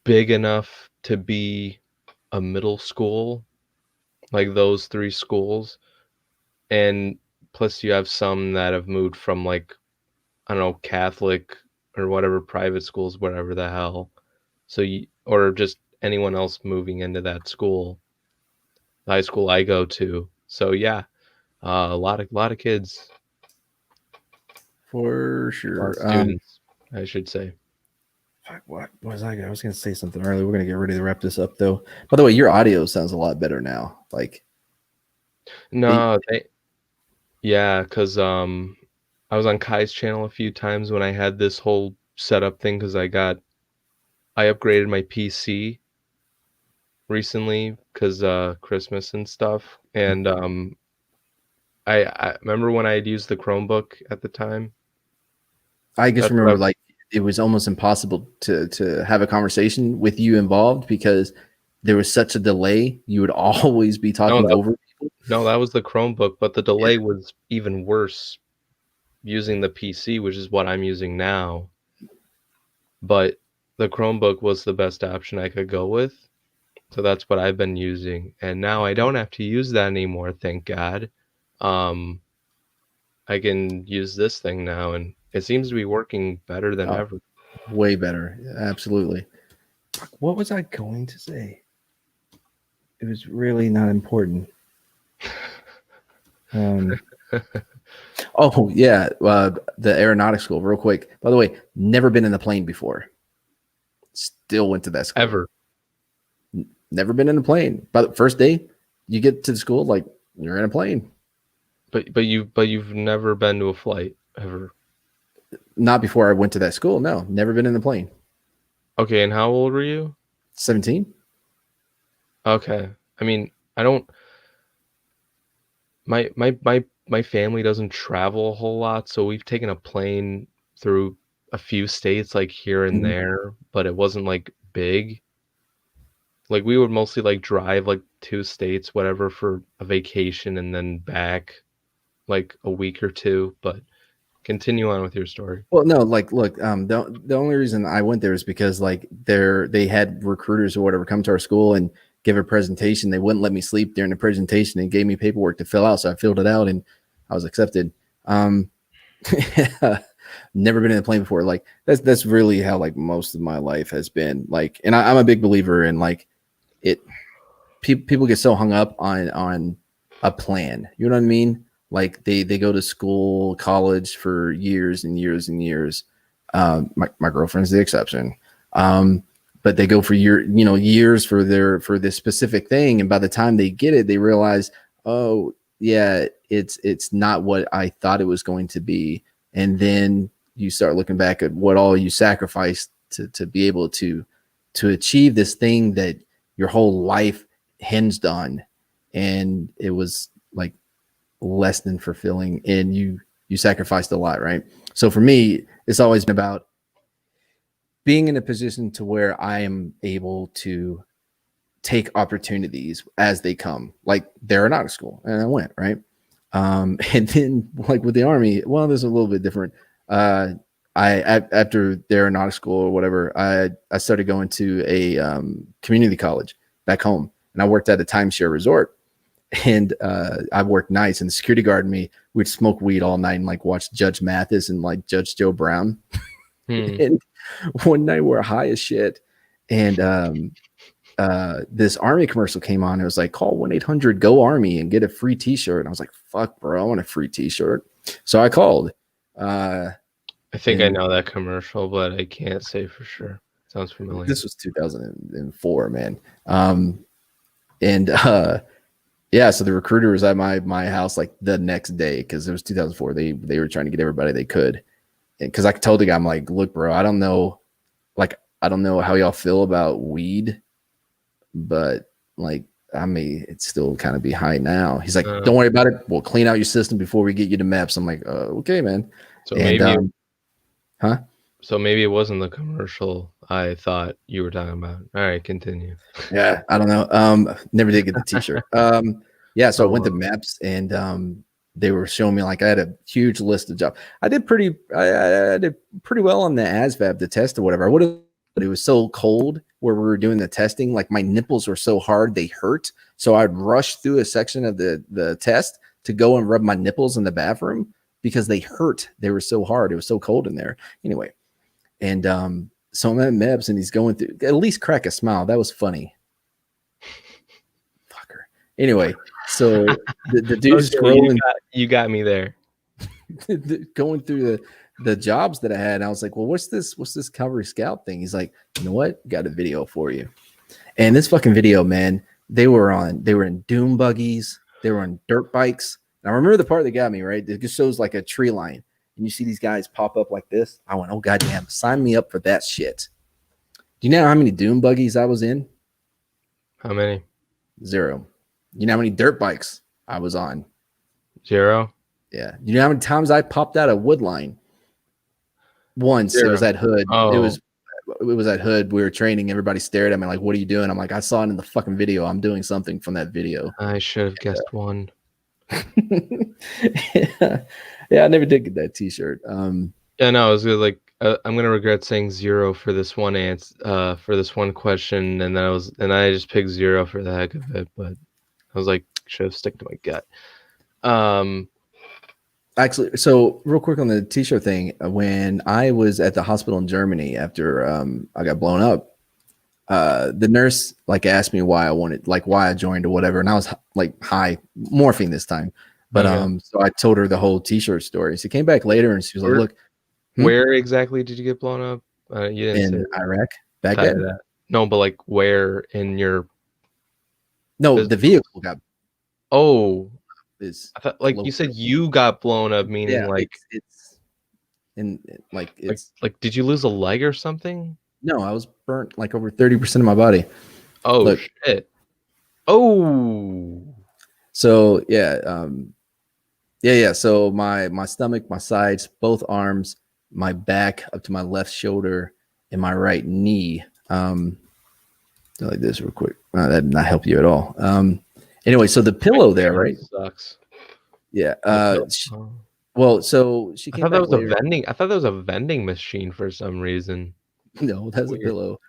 big enough to be a middle school, like those 3 schools. And plus you have some that have moved from like, I don't know, Catholic or whatever, private schools, whatever the hell. So or just anyone else moving into that school, the high school I go to. So yeah, a lot of kids. For sure. Students, I should say. What was I was going to say something earlier. We're going to get ready to wrap this up though. By the way, your audio sounds a lot better now. Like, no, because I was on Kai's channel a few times when I had this whole setup thing, because I upgraded my PC recently because Christmas and stuff, and I remember when I had used the Chromebook at the time. I just remember like it was almost impossible to have a conversation with you involved because there was such a delay. You would always be talking over people. No, that was the Chromebook, but the delay was even worse using the PC, which is what I'm using now. But the Chromebook was the best option I could go with. So that's what I've been using. And now I don't have to use that anymore, thank God. I can use this thing now, and it seems to be working better than ever. Way better. Absolutely. What was I going to say? It was really not important. Oh, yeah. The aeronautics school, real quick. By the way, never been in a plane before. Still went to that school. Ever. Never been in a plane. By the first day, you get to the school, like you're in a plane. But you've never been to a flight ever. Not before I went to that school. No, never been in a plane. Okay, and how old were you? 17. Okay. I mean, I don't. My family doesn't travel a whole lot, so we've taken a plane through a few states, like here and there, but it wasn't like big. Like we would mostly like drive like 2 states, whatever, for a vacation and then back like a week or 2. But continue on with your story. Well, no, like, look, the only reason I went there is because like they had recruiters or whatever come to our school and give a presentation. They wouldn't let me sleep during the presentation and gave me paperwork to fill out. So I filled it out and I was accepted. Never been in a plane before. Like that's really how like most of my life has been. Like, and I'm a big believer in like people get so hung up on a plan. You know what I mean? Like they go to school, college for years and years and years. My girlfriend's the exception. But they go for years for this specific thing. And by the time they get it, they realize, oh yeah, it's not what I thought it was going to be. And then you start looking back at what all you sacrificed to be able to achieve this thing that your whole life hinged on. And it was like less than fulfilling, and you sacrificed a lot, right? So for me, it's always been about being in a position to where I am able to take opportunities as they come, like the aeronautics school, and I went, right? And then like with the Army, well, there's a little bit different. After the aeronautics school or whatever, I started going to a community college back home, and I worked at a timeshare resort. And I worked nights, and the security guard and me, we'd smoke weed all night and like watch Judge Mathis and like Judge Joe Brown. And one night we're high as shit, And this Army commercial came on. It was like, call 1-800-GO-ARMY and get a free T-shirt. And I was like, fuck, bro, I want a free T-shirt. So I called. I think I know that commercial, but I can't say for sure. Sounds familiar. This was 2004, man. Yeah, so the recruiter was at my house like the next day because it was 2004. They were trying to get everybody they could. Because I told the guy, I'm like, look, bro, I don't know how y'all feel about weed, but like, I mean, it's still kind of behind now. He's like, don't worry about it. We'll clean out your system before we get you to maps. I'm like, okay, man. So and, maybe, So maybe it wasn't the commercial I thought you were talking about. All right, continue. Yeah, I don't know. Never did get the T-shirt. Yeah, so I went to maps and they were showing me like I had a huge list of jobs. I did pretty well on the ASVAB, the test or whatever. I would have, but it was so cold where we were doing the testing. Like my nipples were so hard they hurt. So I'd rush through a section of the test to go and rub my nipples in the bathroom because they hurt. They were so hard. It was so cold in there. Anyway, and so I'm at Mebs and he's going through. At least crack a smile. That was funny. Fucker. Anyway, so the dude's scrolling. You got me there. Going through the jobs that I had. I was like, well, what's this Cavalry Scout thing? He's like, you know what? Got a video for you. And this fucking video, man, they were in doom buggies. They were on dirt bikes. And I remember the part that got me, right? It just shows like a tree line. And you see these guys pop up like this. I went, oh, goddamn, sign me up for that shit. Do you know how many doom buggies I was in? How many? 0. You know how many dirt bikes I was on? 0. Yeah. You know how many times I popped out a wood line? Once. 0. It was at Hood. Oh. It was at Hood. We were training. Everybody stared at me like, what are you doing? I'm like, I saw it in the fucking video. I'm doing something from that video. I should have guessed 1. Yeah, I never did get that T-shirt. Yeah, no, I was like, I'm gonna regret saying 0 for this one for this one question, and then I just picked 0 for the heck of it. But I was like, should have stick to my gut. Actually, so real quick on the T-shirt thing, when I was at the hospital in Germany after I got blown up, the nurse like asked me why I joined or whatever, and I was like high morphine this time, but so I told her the whole T-shirt story. She came back later and she was like, "Look, where exactly did you get blown up? You didn't in Iraq, Baghdad. No, but like where in your? No, the vehicle got. Oh. I thought like you said you got blown up, meaning yeah, like it's in like it's like did you lose a leg or something? No, I was burnt like over 30% of my body. Oh, look. Shit. Oh. So yeah, yeah. So my stomach, my sides, both arms, my back up to my left shoulder, and my right knee. Like this real quick. That did not help you at all. Anyway, so the pillow there, right? Sucks. Yeah. Well, so she came. I thought that was a vending machine for some reason. No, that's weird. A pillow.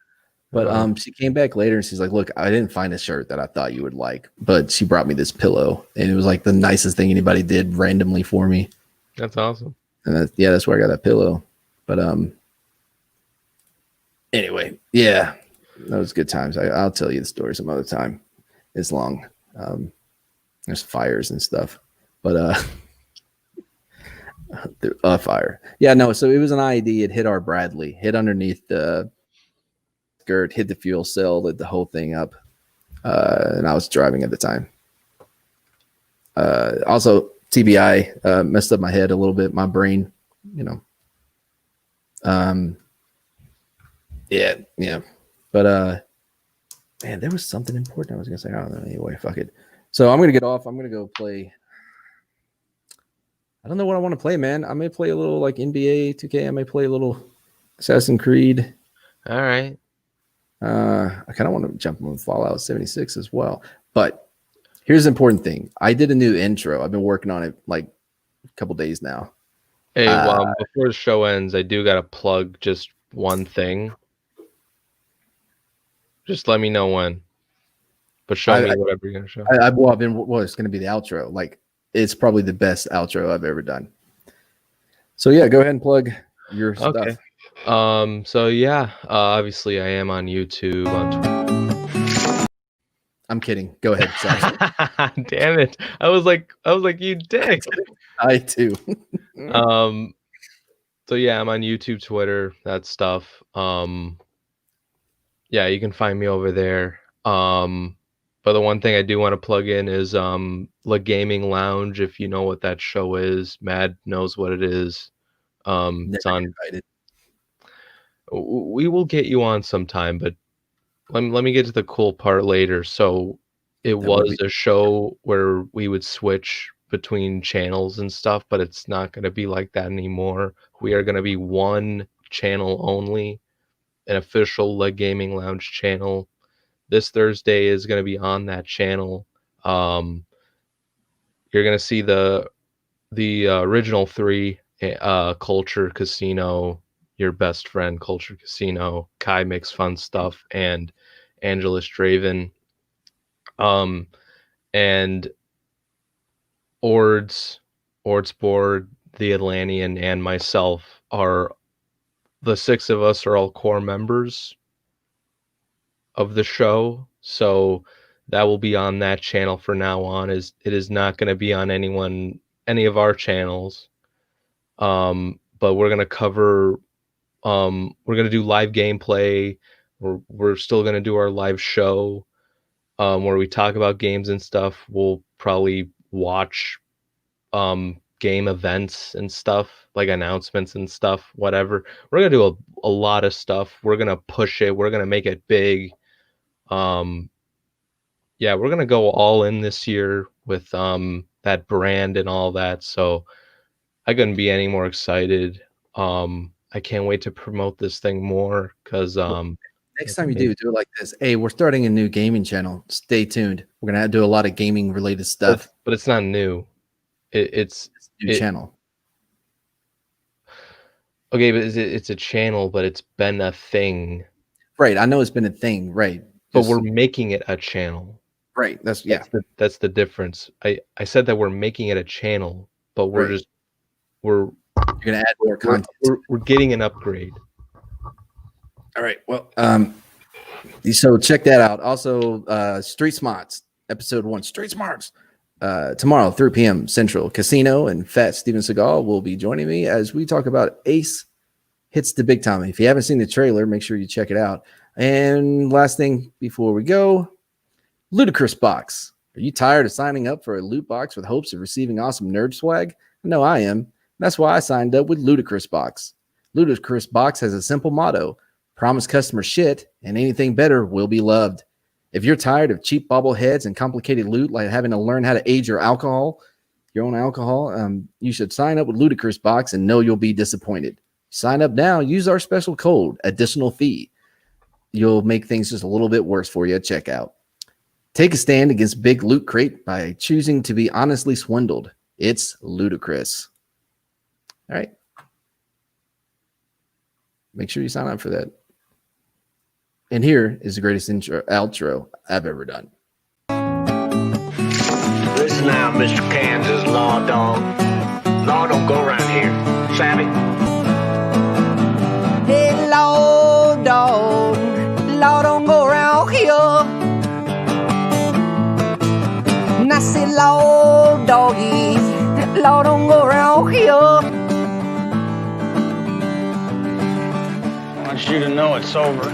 But she came back later and she's like, "Look, I didn't find a shirt that I thought you would like, but she brought me this pillow, and it was like the nicest thing anybody did randomly for me." That's awesome. And that's where I got that pillow. But anyway, yeah, that was good times. I'll tell you the story some other time. It's long. There's fires and stuff, but fire. Yeah, no. So it was an IED. It hit our Bradley, hit underneath the skirt, hit the fuel cell, lit the whole thing up. And I was driving at the time. Also, TBI messed up my head a little bit, my brain. Yeah. But man, there was something important I was gonna say. I don't know. Anyway, fuck it. So I'm gonna get off. I'm gonna go play. I don't know what I want to play, man. I may play a little like NBA 2K. I may play a little Assassin's Creed. All right. I kind of want to jump on Fallout 76 as well. But here's the important thing. I did a new intro. I've been working on it like a couple days now. Hey, well, before the show ends, I do gotta plug just one thing. Just let me know when. But show me whatever you're gonna show. It's gonna be the outro. Like it's probably the best outro I've ever done. So yeah, go ahead and plug your stuff. So yeah, obviously I am on YouTube, on I'm kidding. Go ahead, Sash. Damn it. I was like, you dick. I too. So yeah, I'm on YouTube, Twitter, that stuff. Yeah, you can find me over there. But the one thing I do want to plug in is La Gaming Lounge, if you know what that show is. Mad knows what it is. It's Never on. invited. We will get you on sometime, but let me get to the cool part later. So it That would was be- a show where we would switch between channels and stuff, but it's not going to be like that anymore. We are going to be one channel only, an official La Gaming Lounge channel. This Thursday is going to be on that channel. You're going to see the original three, Culture Casino, Your Best Friend, Culture Casino, Kai Makes Fun Stuff, and Angelus Draven. And Ords Board, the Atlantean, and myself are the six of us are all core members of the show. So that will be on that channel for now on. It is not going to be on any of our channels. But we're going to cover we're going to do live gameplay. We're still going to do our live show where we talk about games and stuff. We'll probably watch game events and stuff, like announcements and stuff, whatever. We're going to do a lot of stuff. We're going to push it. We're going to make it big. Yeah, we're going to go all in this year with that brand and all that. So I couldn't be any more excited. I can't wait to promote this thing more because Next time you do it like this. Hey, we're starting a new gaming channel. Stay tuned. We're gonna do a lot of gaming related stuff. But it's not new. It's a new channel. Okay, but it's a channel, but it's been a thing. Right. I know it's been a thing. Right. But we're making it a channel. Right. That's the difference. I said that we're making it a channel, but we're you're gonna add more content. We're getting an upgrade. All right. Well, so check that out. Also, Street Smarts, episode 1, Street Smarts. Tomorrow, 3 p.m. Central. Casino and Fat Steven Seagal will be joining me as we talk about Ace Hits the Big Time. If you haven't seen the trailer, make sure you check it out. And last thing before we go, Ludicrous Box. Are you tired of signing up for a loot box with hopes of receiving awesome nerd swag? No, I am. That's why I signed up with Ludicrous Box. Ludicrous Box has a simple motto: promise customer shit, and anything better will be loved. If you're tired of cheap bobbleheads and complicated loot, like having to learn how to age your own alcohol, you should sign up with Ludicrous Box and know you'll be disappointed. Sign up now. Use our special code, additional fee. You'll make things just a little bit worse for you at checkout. Take a stand against Big Loot Crate by choosing to be honestly swindled. It's ludicrous. All right. Make sure you sign up for that. And here is the greatest outro I've ever done. Listen now, Mr. Kansas Law Dog. Law don't go around here. Savvy? Hey, Law Dog. Law don't go around here. And I say, Law Doggy. Law don't go around here. I want you to know it's over.